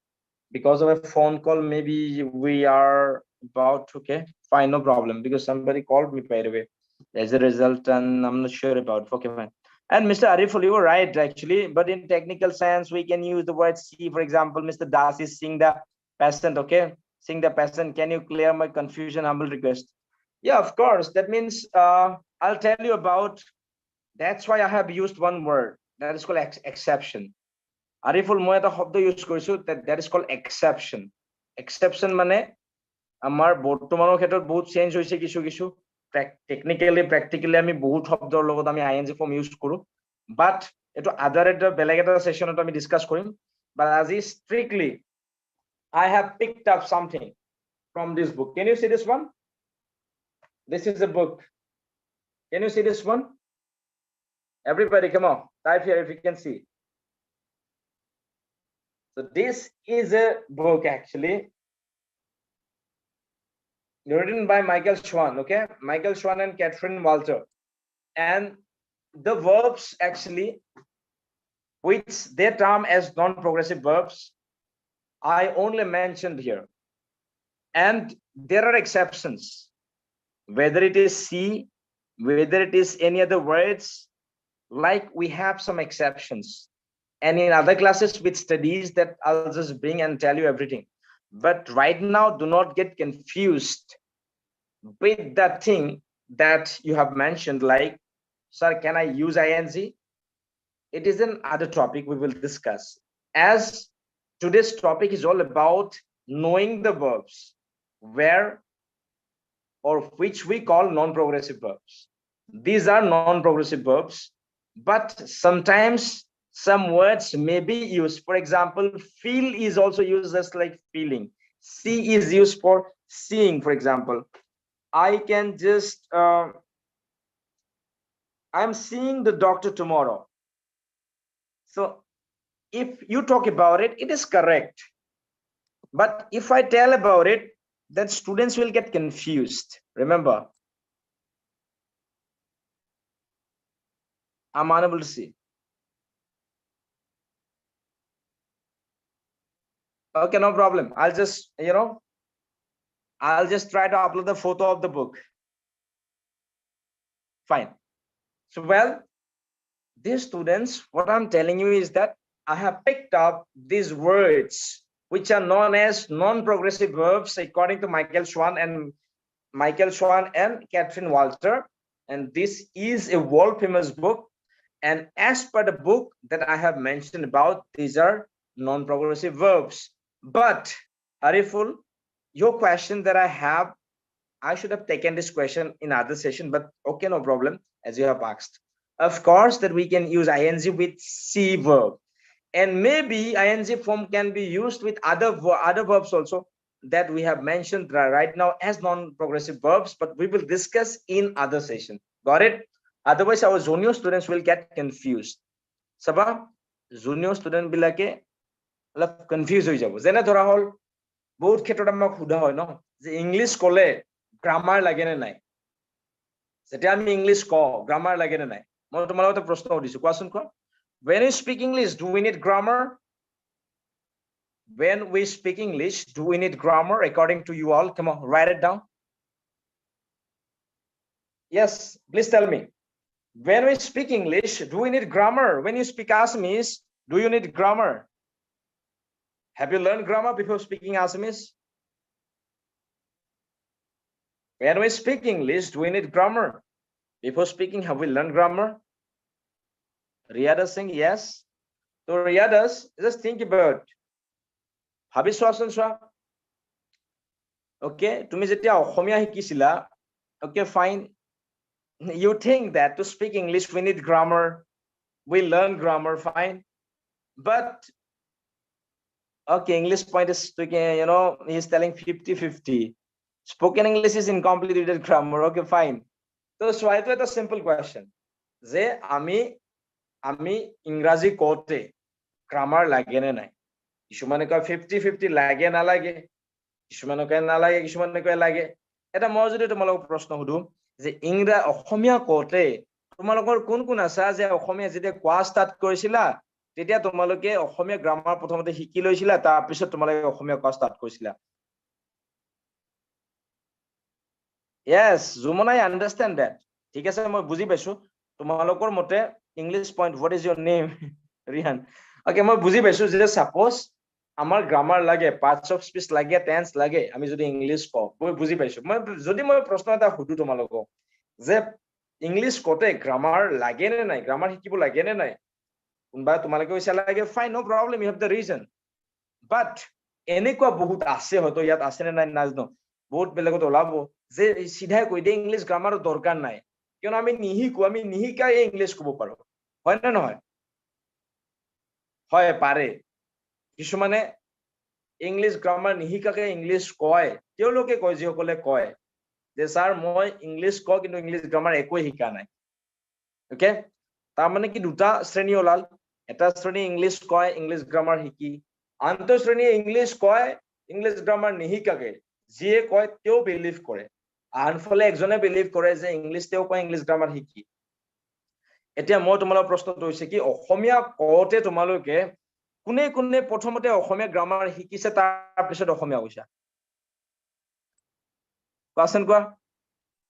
Because of a phone call, maybe we are about, okay, fine, no problem, because somebody called me by the way as a result, and I'm not sure about, okay, fine. And Mr. Ariful, you were right actually, but in technical sense we can use the word see. For example, Mr. Das is seeing the peasant. Okay, seeing the peasant. Can you clear my confusion? Humble request. Yeah, of course. That means I'll tell you about, that's why I have used one word that is called exception. Ariful, মই এটা শব্দ use কৰিছো, that is called exception. Exception মানে আমাৰ বৰ্তমানৰ ক্ষেত্ৰত বহুত change হৈছে কিছু কিছু, টেকনিক্যালি প্ৰ্যাক্টিক্যালি আমি বহুত শব্দৰ লগত আমি আইএনজি ফৰ্ম ইউজ কৰো, বাট এটো আদাৰ এটা বেলেগ এটা সেশনত আমি ডিসকাস কৰিম। বাট আজি স্ট্ৰিক্টলি I have picked up something from this book. Can you see this one? This is a book. Can you see this one? Everybody, come on, type here if you can see. So this is a book actually written by Michael Schwan, okay? Michael Schwan and Catherine Walter. And the verbs actually, which they term as non-progressive verbs, I only mentioned here. And there are exceptions. Whether it is see, whether it is any other words, like we have some exceptions. And in other classes with studies that I'll just bring and tell you everything. But right now, do not get confused with that thing that you have mentioned, like, sir, can I use ing? It is another topic we will discuss, as today's topic is all about knowing the verbs where or which we call non-progressive verbs. These are non-progressive verbs, but sometimes some words may be used. For example, feel is also used as like feeling. See is used for seeing. For example, I can just I'm seeing the doctor tomorrow. So if you talk about it, it is correct. But if I tell about it, then students will get confused. Remember, I'm unable to see. Okay, no problem. I'll just, I'll just try to upload the photo of the book. Fine. So, well, these students, what I'm telling you is that I have picked up these words which are known as non-progressive verbs according to Michael Schwann and Catherine Walter. And this is a world famous book. And as per the book that I have mentioned about, these are non-progressive verbs. But Ariful, your question that I have, I should have taken this question in other session, but okay, no problem, as you have asked. Of course, that we can use ing with C verb. And maybe ing form can be used with other verbs also that we have mentioned right now as non-progressive verbs, but we will discuss in other session. Got it? Otherwise, our junior students will get confused. Saba, junior student bilake confused হৈ যাব যেনে ধৰা হল বহুত ক্ষেত্ৰত আমাক সোধা হয় ন যে ইংলিছ কলে গ্ৰামাৰ লাগে নে নাই যেতিয়া আমি ইংলিছ কওঁ গ্ৰামাৰ লাগে নে নাই মই তোমালোকক এটা প্ৰশ্ন সুধিছো কোৱাচোন কোৱা when we speak English do we need grammar when we speak English do we need grammar according to you all come on write it down yes please tell me when we speak English do we need grammar when you speak Assamese do you need grammar have you learned grammar before speaking Assamese when we speak English do we need grammar before speaking have we learned grammar Riyada Singh yes so Riyadas just think about ভাবি চোৱাচোন চোৱা okay তুমি যেতিয়া Asamiya শিকিছিলা okay fine you think that to speak English we need grammar we learn grammar fine but okay English point is he's telling 50-50 spoken English is incomplete without grammar okay fine so it's a simple question যে আমি ইংৰাজী কওঁতে grammar লাগে নে নাই কিছুমানে কয় 50-50 লাগে নালাগে কিছুমানে কয় নালাগে কিছুমানে কয় লাগে এটা মই যদি তোমালোকক প্ৰশ্ন সুধো যে অসমীয়া কওঁতে তোমালোকৰ কোন কোন আছা যে অসমীয়া যেতিয়া কোৱা ষ্টাৰ্ট কৰিছিলা তেতিয়া তোমালোকে অসমীয়া গ্ৰামাৰ প্ৰথমতে শিকি লৈছিলা তাৰ পিছত তোমালোকে অসমীয়া কোৱা ষ্টাৰ্ট কৰিছিলা yes Zumon I understand that ঠিক আছে মই বুজি পাইছো তোমালোকৰ মতে English point what is your name Rihan okay মই বুজি পাইছো যে suppose আমাৰ গ্ৰামাৰ লাগে parts of speech লাগে tense লাগে আমি যদি ইংলিশ কওঁ মই বুজি পাইছো মই যদি মই প্ৰশ্ন এটা সুধো তোমালোকক যে ইংলিশ কওঁতে গ্ৰামাৰ লাগে নে নাই গ্ৰামাৰ শিকিব লাগে নে নাই কোনবা তোমালোকে কৈছা লাগে fine no problem you have the reason but এনেকুৱা বহুত আছে হয়তো ইয়াত আছে নে নাই নাজানো বহুত বেলেগত ওলাব যে সিধাই কৈ দিয়ে ইংলিশ গ্ৰামাৰৰ দৰকাৰ নাই কিয়নো আমি নিহিকাই ইংলিশ ক'ব পাৰো হয় নে নহয় হয় পাৰে কিছুমানে ইংলিশ গ্ৰামাৰ নিহিকাকে ইংলিশ কয় তেওঁলোকে কয় যিসকলে কয় যে স্যাৰ মই ইংলিশ কওঁ কিন্তু ইংলিশ গ্ৰামাৰ একোই শিকা নাই ওকে তাৰ মানে কি দুটা শ্ৰেণী ওলাল এটা শ্ৰেণী ইংলিশ কয় ইংলিশ গ্ৰামাৰ শিকি আনটো শ্ৰেণী ইংলিশ কয় ইংলিশ গ্ৰামাৰ নিহিকাকে যিয়ে কয় তেওঁ বিলিভ কৰে আনফালে একজনে বিলিভ কৰে যে ইংলিশ তেওঁ কয় ইংলিশ গ্ৰামাৰ শিকি এতিয়া মই তোমালোকৰ প্ৰশ্নটো হৈছে কি অসমীয়া কওঁতে তোমালোকে কোনে কোনে প্ৰথমতে অসমীয়া গ্ৰামাৰ শিকিছে তাৰ পিছত অসমীয়া কৈছা কোৱাচোন কোৱা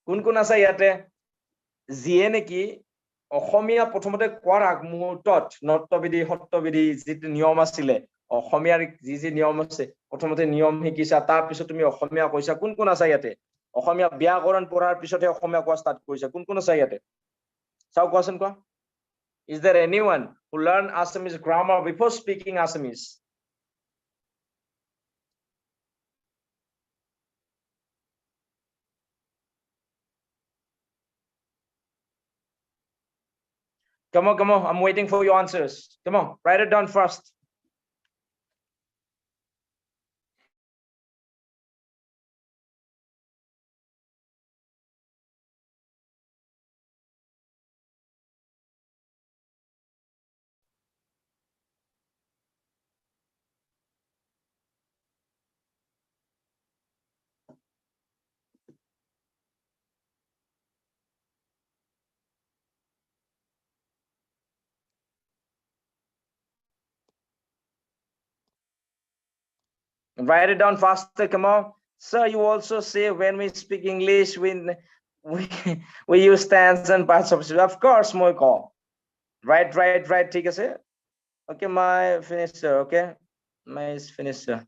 কোন কোন আছে ইয়াতে যিয়ে নেকি অসমীয়া প্ৰথমতে কোৱাৰ আগমুহূৰ্তত নৰ্তবিধি সত্যবিধি যিটো নিয়ম আছিলে অসমীয়াৰ যি নিয়ম আছে প্ৰথমতে নিয়ম শিকিছা তাৰ পিছত তুমি অসমীয়া কৈছা কোন কোন আছে ইয়াতে অসমীয়া ব্যাকৰণ পঢ়াৰ পিছতে অসমীয়া কোৱা ষ্টাৰ্ট কৰিছা কোন কোন আছে ইয়াতে চাও কোৱাচোন কোৱা is there anyone who learned Assamese grammar before speaking Assamese Come on, come on. I'm waiting for your answers. Come on, write it down first. Write it down faster. Come on. Sir, you also say when we speak English, we, we use tense and past substitute. Of course, more call. Right. Take a say. Okay, my finished, sir. Okay. My is finished, sir.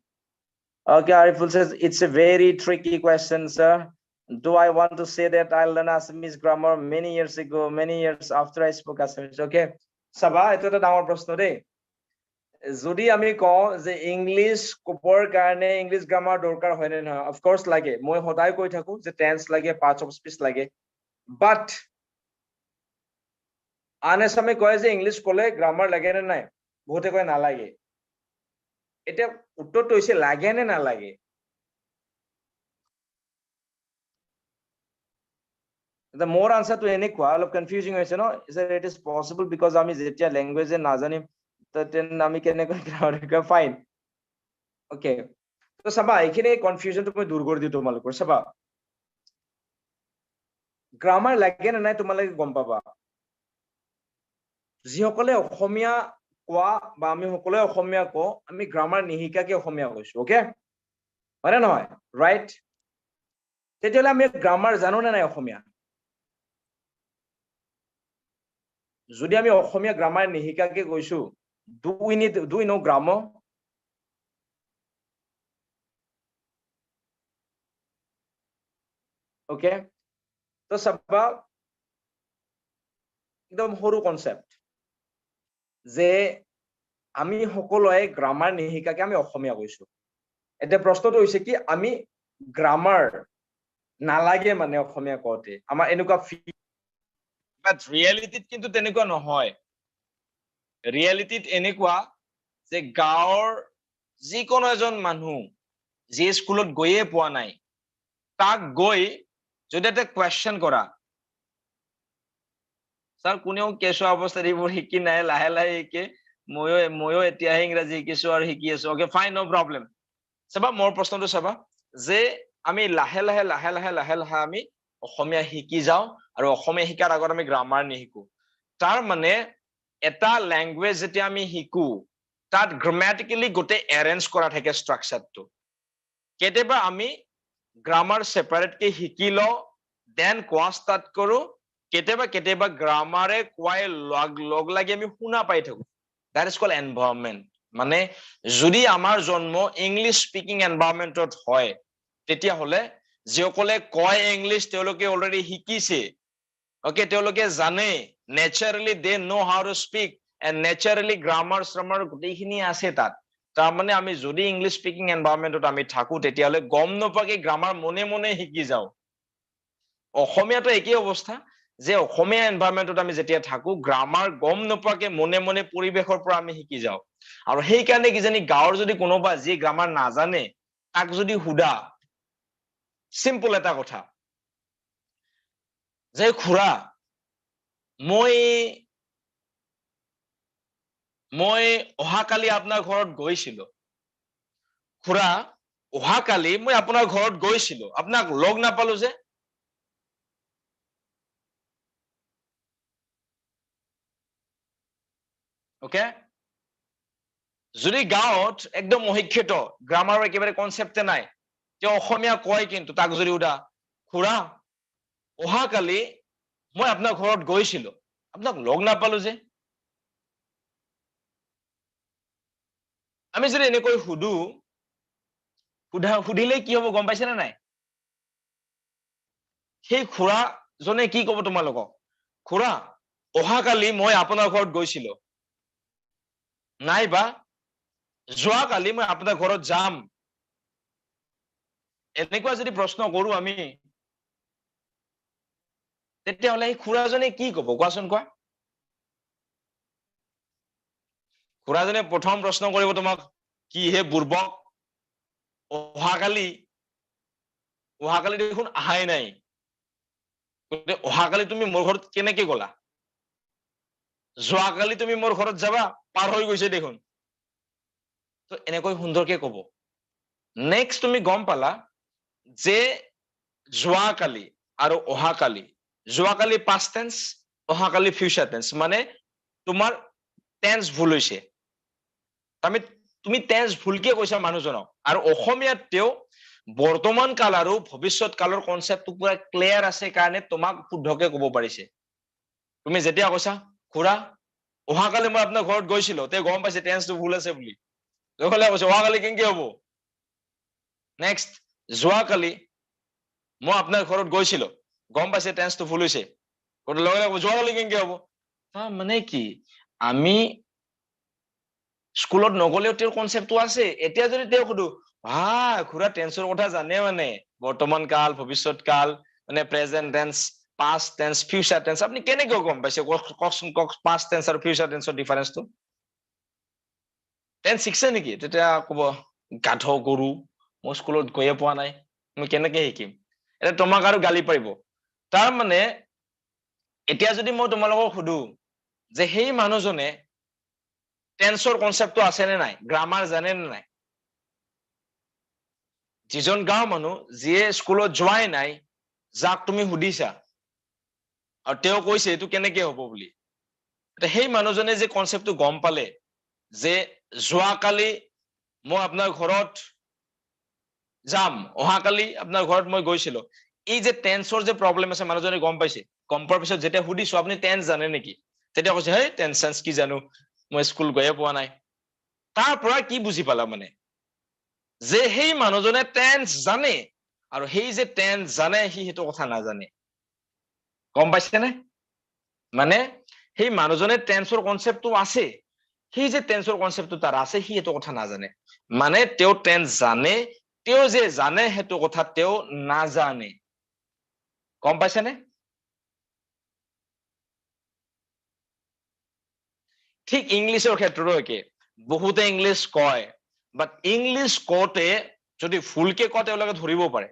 Okay, Ariful says it's a very tricky question, sir. Do I want to say that I learned Assamese grammar many years ago, many years after I spoke Assamese? Okay. Sabha, ito ta damar proshno de. যদি আমি কওঁ যে English ক'বৰ কাৰণে English grammar দৰকাৰ হয় নে নহয় অফ কোৰ্স লাগে মই সদায় কৈ থাকো যে টেন্স লাগে পাৰ্টস অফ স্পীচ লাগে বাট আনএছামে কয় যে ইংলিছ ক'লে গ্ৰামাৰ লাগে নে নাই বহুতে কয় নালাগে এতিয়া উত্তৰটো হৈছে লাগে নে নালাগে the more answer to এনেকুৱা অলপ কনফিউজিং হৈছে ন it is possible because আমি যেতিয়া ল্যাঙ্গুৱেজ নাজানিম তেন আমি কেনেকৈ গ্ৰামাৰ ফাইন ওকে তো চাবা এইখিনি কনফিউজনটো মই দূৰ কৰি দিওঁ তোমালোকৰ চাবা গ্ৰামাৰ লাগে নে নাই তোমালোকে গম পাবা যিসকলে অসমীয়া কোৱা বা আমি সকলোৱে অসমীয়া কওঁ আমি গ্ৰামাৰ নিহিকাকে অসমীয়া কৈছো ওকে হয় নে নহয় ৰাইট তেতিয়াহ'লে আমি গ্ৰামাৰ জানো নে নাই অসমীয়া যদি আমি অসমীয়া গ্ৰামাৰ নিহিকাকে কৈছো do we know grammar okay তো চাবা একদম সৰু কনসেপ্ট যে আমি সকলোৱে গ্ৰামাৰ নিহিকাকে আমি অসমীয়া কৈছো এটা প্ৰশ্নটো হৈছে কি আমি গ্ৰামাৰ নালাগে মানে অসমীয়া কওঁতে আমাৰ এনেকুৱা বাট ৰিয়েলিটিত কিন্তু তেনেকুৱা নহয় ৰিয়েলিটিত এনেকুৱা যে গাঁৱৰ যিকোনো এজন মানুহ যি স্কুলত গৈয়ে পোৱা নাই তাক গৈ যদি এটা কোৱেশ্চন কৰা স্যাৰ কোনেও কেঁচুৱা অৱস্থাত এইবোৰ শিকি নাই লাহে লাহে শিকে ময়ো এতিয়াহে ইংৰাজী শিকিছো আৰু শিকি আছো অকে ফাইন নো প্ৰব্লেম চাবা মোৰ প্ৰশ্নটো চাবা যে আমি লাহে লাহে আমি অসমীয়া শিকি যাওঁ আৰু অসমীয়া শিকাৰ আগত আমি গ্ৰামাৰ নিশিকো তাৰ মানে এটা ল্যাঙ্গুৱেজ যেতিয়া আমি শিকো তাত গ্ৰামাটিক্যালি গোটে এৰেঞ্জ কৰা থাকে ষ্ট্ৰাকচাৰটো কেতিয়াবা আমি গ্ৰামাৰ সেপাৰেটকে শিকি লওঁ দেন কোৱা ষ্টাৰ্ট কৰো কেতিয়াবা গ্ৰামাৰে কোৱাই লগ লাগি আমি শুনা পাই থাকো দ্যাট ইজ কল্ড এনভায়ৰনমেন্ট মানে যদি আমাৰ জন্ম ইংলিছ স্পিকিং এনভায়ৰনমেন্টত হয় তেতিয়াহ'লে যিসকলে কয় ইংলিছ তেওঁলোকে অলৰেডি শিকিছে ওকে তেওঁলোকে জানে naturally they know how to speak and naturally grammar শ্ৰামাৰ গোটেইখিনি আছে তাত তাৰমানে আমি যদি ইংলিছ স্পিকিং এনভায়ৰনমেন্টত আমি থাকো তেতিয়াহ'লে গম নোপোৱাকে গ্ৰামাৰ মনে শিকি যাওঁ অসমীয়াটো একেই অৱস্থা যে অসমীয়া এনভায়ৰনমেন্টত আমি যেতিয়া থাকো গ্ৰামাৰ গম নোপোৱাকে মনে পৰিৱেশৰ পৰা আমি শিকি যাওঁ আৰু সেইকাৰণে কিজানি গাঁৱৰ যদি কোনোবা যি গ্ৰামাৰ নাজানে তাক যদি সুধা সিম্পল এটা কথা যে খুৰা মই অহাকালি আপোনাৰ ঘৰত গৈছিলো খুৰা অহাকালি মই আপোনাৰ ঘৰত গৈছিলো আপোনাক লগ নাপালো যে ওকে যদি গাঁৱত একদম অশিক্ষিত গ্ৰামাৰৰ একেবাৰে কনসেপ্টে নাই তেওঁ অসমীয়া কয় কিন্তু তাক যদি উদা খুৰা অহাকালি মই আপোনাৰ ঘৰত গৈছিলো আপোনাক লগ নাপালো যে আমি যদি এনেকৈ সুধিলে কি হ'ব গম পাইছে নে নাই সেই খুৰা জনে কি ক'ব তোমালোকক খুৰা অহাকালি মই আপোনাৰ ঘৰত গৈছিলো নাইবা যোৱাকালি মই আপোনাৰ ঘৰত যাম এনেকুৱা যদি প্ৰশ্ন কৰো আমি তেতিয়াহ'লে এই খুৰাজনে কি ক'ব কোৱাচোন কোৱা খুৰাজনে প্ৰথম প্ৰশ্ন কৰিব তোমাক কি হে বুৰ্বক অহাকালি দেখোন আহাই নাই অহাকালি তুমি মোৰ ঘৰত কেনেকে গলা যোৱাকালি তুমি মোৰ ঘৰত যাবা পাৰ হৈ গৈছে দেখোন তো এনেকৈ সুন্দৰকে কব নেক্সট তুমি গম পালা যে যোৱাকালি আৰু অহাকালি past tense অহাকালি future tense মানে তোমাৰ tense ভুল হৈছে তুমি tense ভুলকে কৈছা মানুহজনক আৰু অসমীয়াত তেওঁ বৰ্তমান কাল আৰু ভৱিষ্যত কালৰ কনচেপ্টটো পুৰা ক্লিয়াৰ আছে কাৰণে তোমাক শুদ্ধকে কব পাৰিছে তুমি যেতিয়া কৈছা খুৰা অহাকালি মই আপোনাৰ ঘৰত গৈছিলো তেওঁ গম পাইছে টেন্সটো ভুল আছে বুলি কৈছে অহাকালি কেনেকে হব নেক্সট যোৱাকালি মই আপোনাৰ ঘৰত গৈছিলো গম পাইছে টেন্সটো ভুল হৈছে যোৱাকালি কেনেকে হব মানে কি আমি স্কুলত নগলেও তেওঁৰ কনচেপ্টটো আছে এতিয়া যদি তেওঁ সুধো খুৰা টেন্সৰ কথা জানে মানে বৰ্তমান কাল ভৱিষ্যত কাল মানে present tense past tense future tense আপুনি কেনেকৈ গম পাইছে কওকচোন past tense আৰু future tenseৰ ডিফাৰেন্সটো টেন্স শিকছে নেকি তেতিয়া কব গাধ গৰু মই স্কুলত গৈয়ে পোৱা নাই মই কেনেকে শিকিম এটা তোমাক আৰু গালি পাৰিব তাৰ মানে এতিয়া যদি মই তোমালোকক সুধো যে সেই মানুহজনে টেন্সৰ কনচেপ্টটো আছে নে নাই গ্ৰামাৰ জানে নে নাই যিজন গাঁৱৰ মানুহ যিয়ে স্কুলত যোৱাই নাই যাক তুমি সুধিছা আৰু তেওঁ কৈছে এইটো কেনেকে হব বুলি সেই মানুহজনে যে কনচেপ্টটো গম পালে যে যোৱাকালি মই আপোনাৰ ঘৰত যাম অহাকালি আপোনাৰ ঘৰত মই গৈছিলো এই যে টেন্সৰ যে প্ৰব্লেম আছে মানুহজনে গম পাইছে গম পোৱাৰ পিছত যেতিয়া সুধিছো আপুনি টেন্স জানে নেকি তেতিয়া কৈছে হেই টেন্স চেন্স কি জানো মই স্কুল গৈয়ে পোৱা নাই তাৰ পৰা কি বুজি পালা মানে যে সেই মানুহজনে টেন্স জানে আৰু সেই যে টেন্স জানে সি সেইটো কথা নাজানে গম পাইছেনে মানে সেই মানুহজনে টেন্সৰ কনচেপ্টটো আছে সেই যে টেন্সৰ কনচেপ্টটো তাৰ আছে সি সেইটো কথা নাজানে মানে তেওঁ টেন্স জানে তেওঁ যে জানে সেইটো কথা তেওঁ নাজানে গম পাইছেনে ঠিক ইংলিছৰ ক্ষেত্ৰতো একে বহুতে ইংলিছ কয় বাট ইংলিছ কওঁতে যদি ভুলকে কয় তেওঁলোকে ধৰিব পাৰে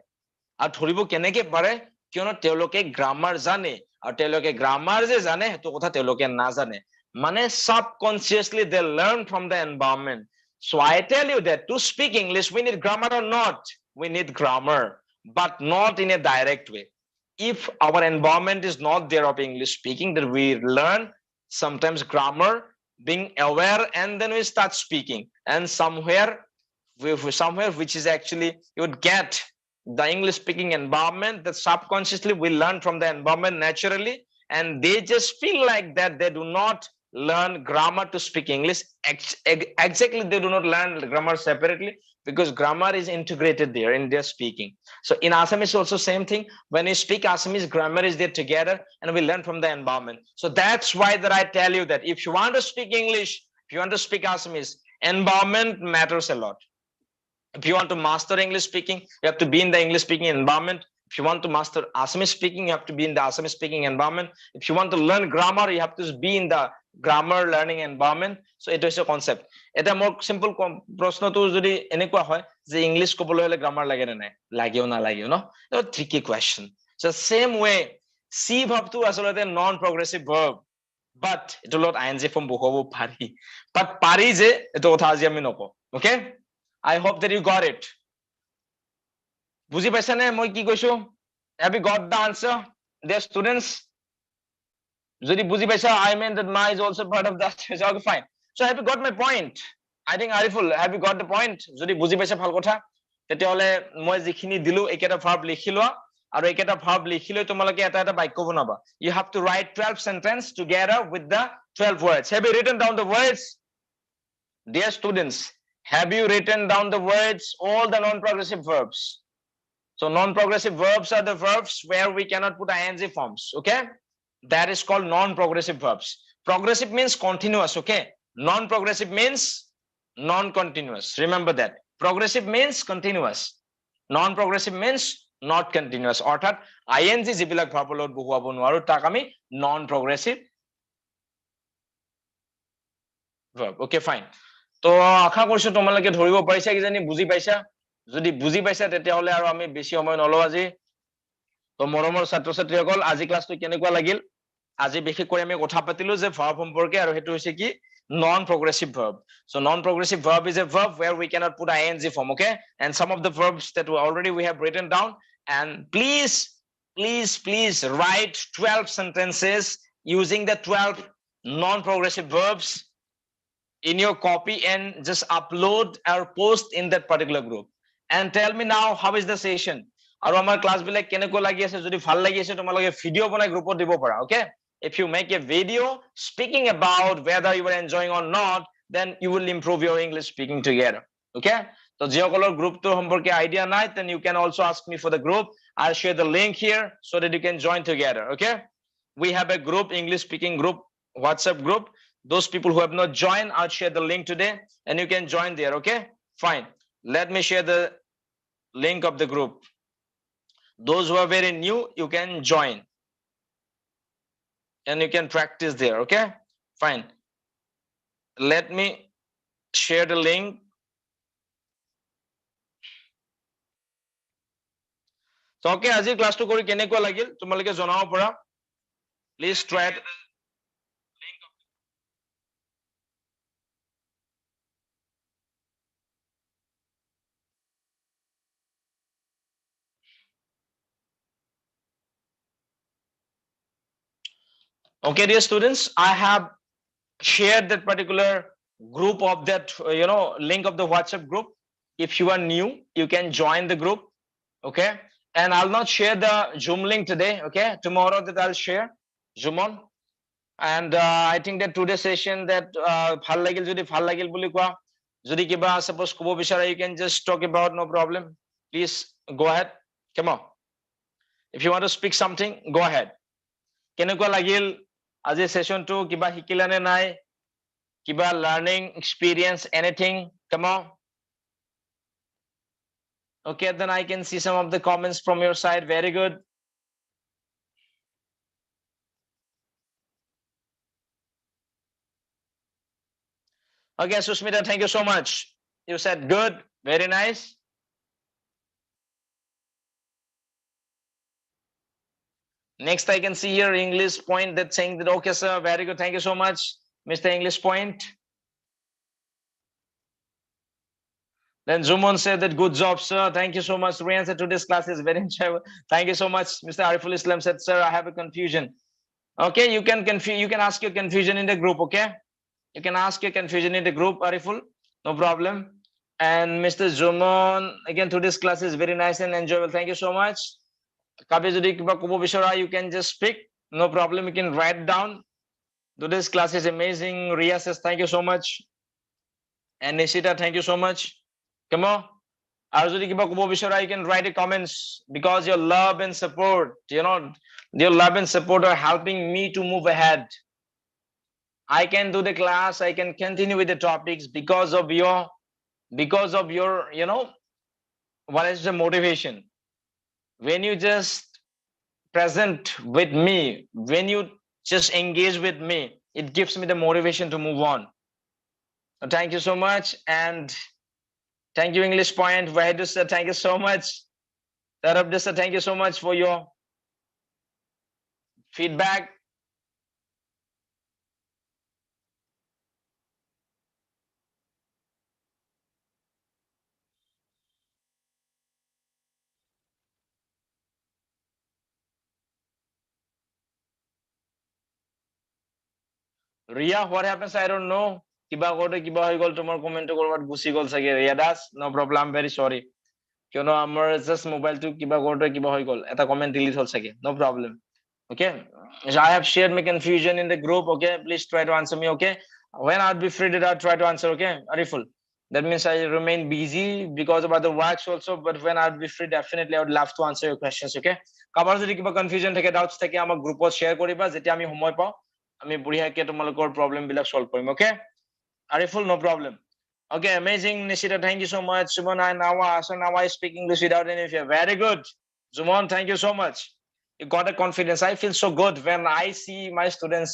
আৰু ধৰিব কেনেকে পাৰে কিয়নো তেওঁলোকে গ্ৰামাৰ জানে আৰু তেওঁলোকে গ্ৰামাৰ যে জানে সেইটো কথা তেওঁলোকে নাজানে মানে subconsciously they learn from the environment so I tell you that to speak English we need grammar or not we need grammar but not in a direct way if our environment is not there of English speaking then we learn sometimes grammar being aware and then we start speaking and somewhere which is actually you would get the English speaking environment that subconsciously we learn from the environment naturally and they just feel like that they do not learn grammar to speak English exactly they do not learn grammar separately because grammar is integrated there in their speaking so in Assamese also same thing when you speak Assamese grammar is there together and we learn from the environment so that's why that I tell you that if you want to speak English if you want to speak Assamese environment matters a lot if you want to master English speaking you have to be in the English speaking environment if you want to master Assamese speaking you have to be in the Assamese speaking environment if you want to learn grammar you have to be in the grammar learning environment so it is a concept এটা more simple প্ৰশ্নটো যদি এনেকুৱা হয় যে English ক'বলৈ হলে grammar লাগে নে নাই লাগেও না লাগেও ন tricky question so same way see ভাবটো আসলে non progressive verb but এটো লগত ing form বহুৱাব পাৰি but পাৰি যে এটো কথা আজি আমি নকওঁ okay I hope that you got it বুজি পাইছা নে মই কি কৈছো have you got the answer dear students যদি বুজি পাইছা I mean that ma is also part of that okay fine so have you got my point I think Ariful have you got the point যদি বুজি পাইছা ভাল কথা তেতিয়াহলে মই যিখিনি দিলো একেটা verb লিখি লোৱা আৰু একেটা verb লিখি লৈ তোমালোকে এটা এটা বাক্য বনাবা you have to write 12 sentence together with the 12 words have you written down the words dear students have you written down the words all the non-progressive verbs so non-progressive verbs are the verbs where we cannot put ing forms okay that is called non-progressive verbs progressive means continuous okay non-progressive means non-continuous remember that progressive means continuous non-progressive means not continuous অর্থাৎ ing যিবিলাক ভাৰ্বৰ লগত বহুৱাব নোৱাৰো তাক আমি non-progressive verb. Okay, fine. তো আশা কৰিছো তোমালোকে ধৰিব পাৰিছা কিজানি বুজি পাইছা যদি বুজি পাইছা তেতিয়াহ'লে আৰু আমি বেছি সময় নলওঁ আজি তো মৰমৰ ছাত্ৰ ছাত্ৰীসকল আজি ক্লাছটো কেনেকুৱা লাগিল আজি বিশেষকৈ আমি কথা পাতিলো যে ভাৰ্ব সম্পৰ্কে আৰু সেইটো হৈছে কি non progressive verb. So non progressive verb is a verb where we cannot put ing form, okay? And some of the verbs that already we have written down, and please write 12 sentences using the 12 non progressive verbs in your copy and just upload or post in that particular group. And tell me now, how is the session? আৰু আমাৰ class বিলাক কেনেকুৱা লাগি আছে যদি ভাল লাগি আছে তোমালোকে ভিডিও বনাই গ্ৰুপত দিব পাৰা okay if you make a video speaking about whether you are enjoying or not then you will improve your English speaking together okay তো যিসকলৰ গ্ৰুপটোৰ সম্পৰ্কে আইডিয়া নাই then you can also ask me for the group I'll share the link here so that you can join together okay we have a group English speaking group WhatsApp group those people who have not joined I'll share the link today and you can join there okay fine let me share the link of the group those who are very new you can join and you can practice there okay fine let me share the link so okay আজি ক্লাছটো কৰি কেনেকুৱা লাগিল তোমালোকে জনাব পৰা please try it. Okay dear students I have shared that particular group of that link of the WhatsApp group if you are new you can join the group okay and I'll not share the Zoom link today okay tomorrow that I'll share Zoom on and I think that today's session that ভাল লাগিল যদি ভাল লাগিল বুলি কোৱা যদি কিবা suppose ক'ব বিচাৰা you can just talk about no problem please go ahead come on if you want to speak something go ahead কেনেকুৱা লাগিল আজি সেশনটো কিবা শিকিলা নে নাই কিবা learning experience anything come on okay then I can see some of the comments from your side very good okay Susmita thank you so much you said good very nice next I can see here English point that saying that okay sir very good thank you so much Mr. English point then Zumon said that good job sir thank you so much Rian said today's class is very enjoyable thank you so much Mr. Ariful Islam said sir I have a confusion okay you can ask your confusion in the group okay you can ask your confusion in the group Ariful no problem and Mr. Zumon again today's class is very nice and enjoyable thank you so much Kabe jodi kiba kobo bishara you can just speak no problem you can write down today's class is amazing Ria says thank you so much and Nishita thank you so much come on আৰু যদি কিবা ক'ব বিচাৰা you can write a comments because your love and support your love and support are helping me to move ahead I can do the class I can continue with the topics because of your what is the motivation when you just present with me when you just engage with me it gives me the motivation to move on thank you so much and thank you English point Vahidu sir thank you so much Tarab sir thank you so much for your feedback Ria what happens I don't know কিবা কৰোতে কিবা হৈ গল তোমাৰ comment কৰবাত Gucci গল চাগে Ria das no problem I'm very sorry কিয়নো আমাৰ just মোবাইলটো কিবা কৰোতে কিবা হৈ গল এটা কমেন্ট ডিলিট হল চাগে no problem okay I have shared my confusion in the group okay please try to answer me okay when I'll be free I'll try to answer okay Ariful that means I remain busy because of other works also but when I'll be free definitely I would love to answer your questions okay কাবাৰ যদি কিবা confusion থাকে doubts থাকে আমাৰ গ্ৰুপত share কৰিবা যেতিয়া আমি সময় পাওঁ আমি বঢ়িয়াকে তোমালোকৰ problem black solve Karim okay Ariful no problem okay amazing Nishita thank you so much Sumon and now I speak English without any fear very good Zumon thank you so much you got a confidence I feel so good when I see my students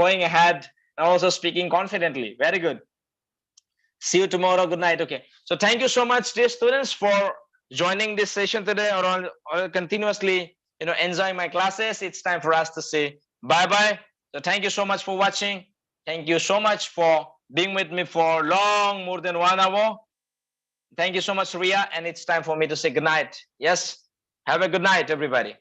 going ahead also speaking confidently. Very good. See you tomorrow. Good night. Okay. So thank you so much, dear students, for joining this session today, or continuously, enjoying my classes. It's time for us to say bye-bye. So thank you so much for watching. Thank you so much for being with me for long, more than 1 hour. Thank you so much, Ria. And it's time for me to say good night. Yes. Have a good night, everybody.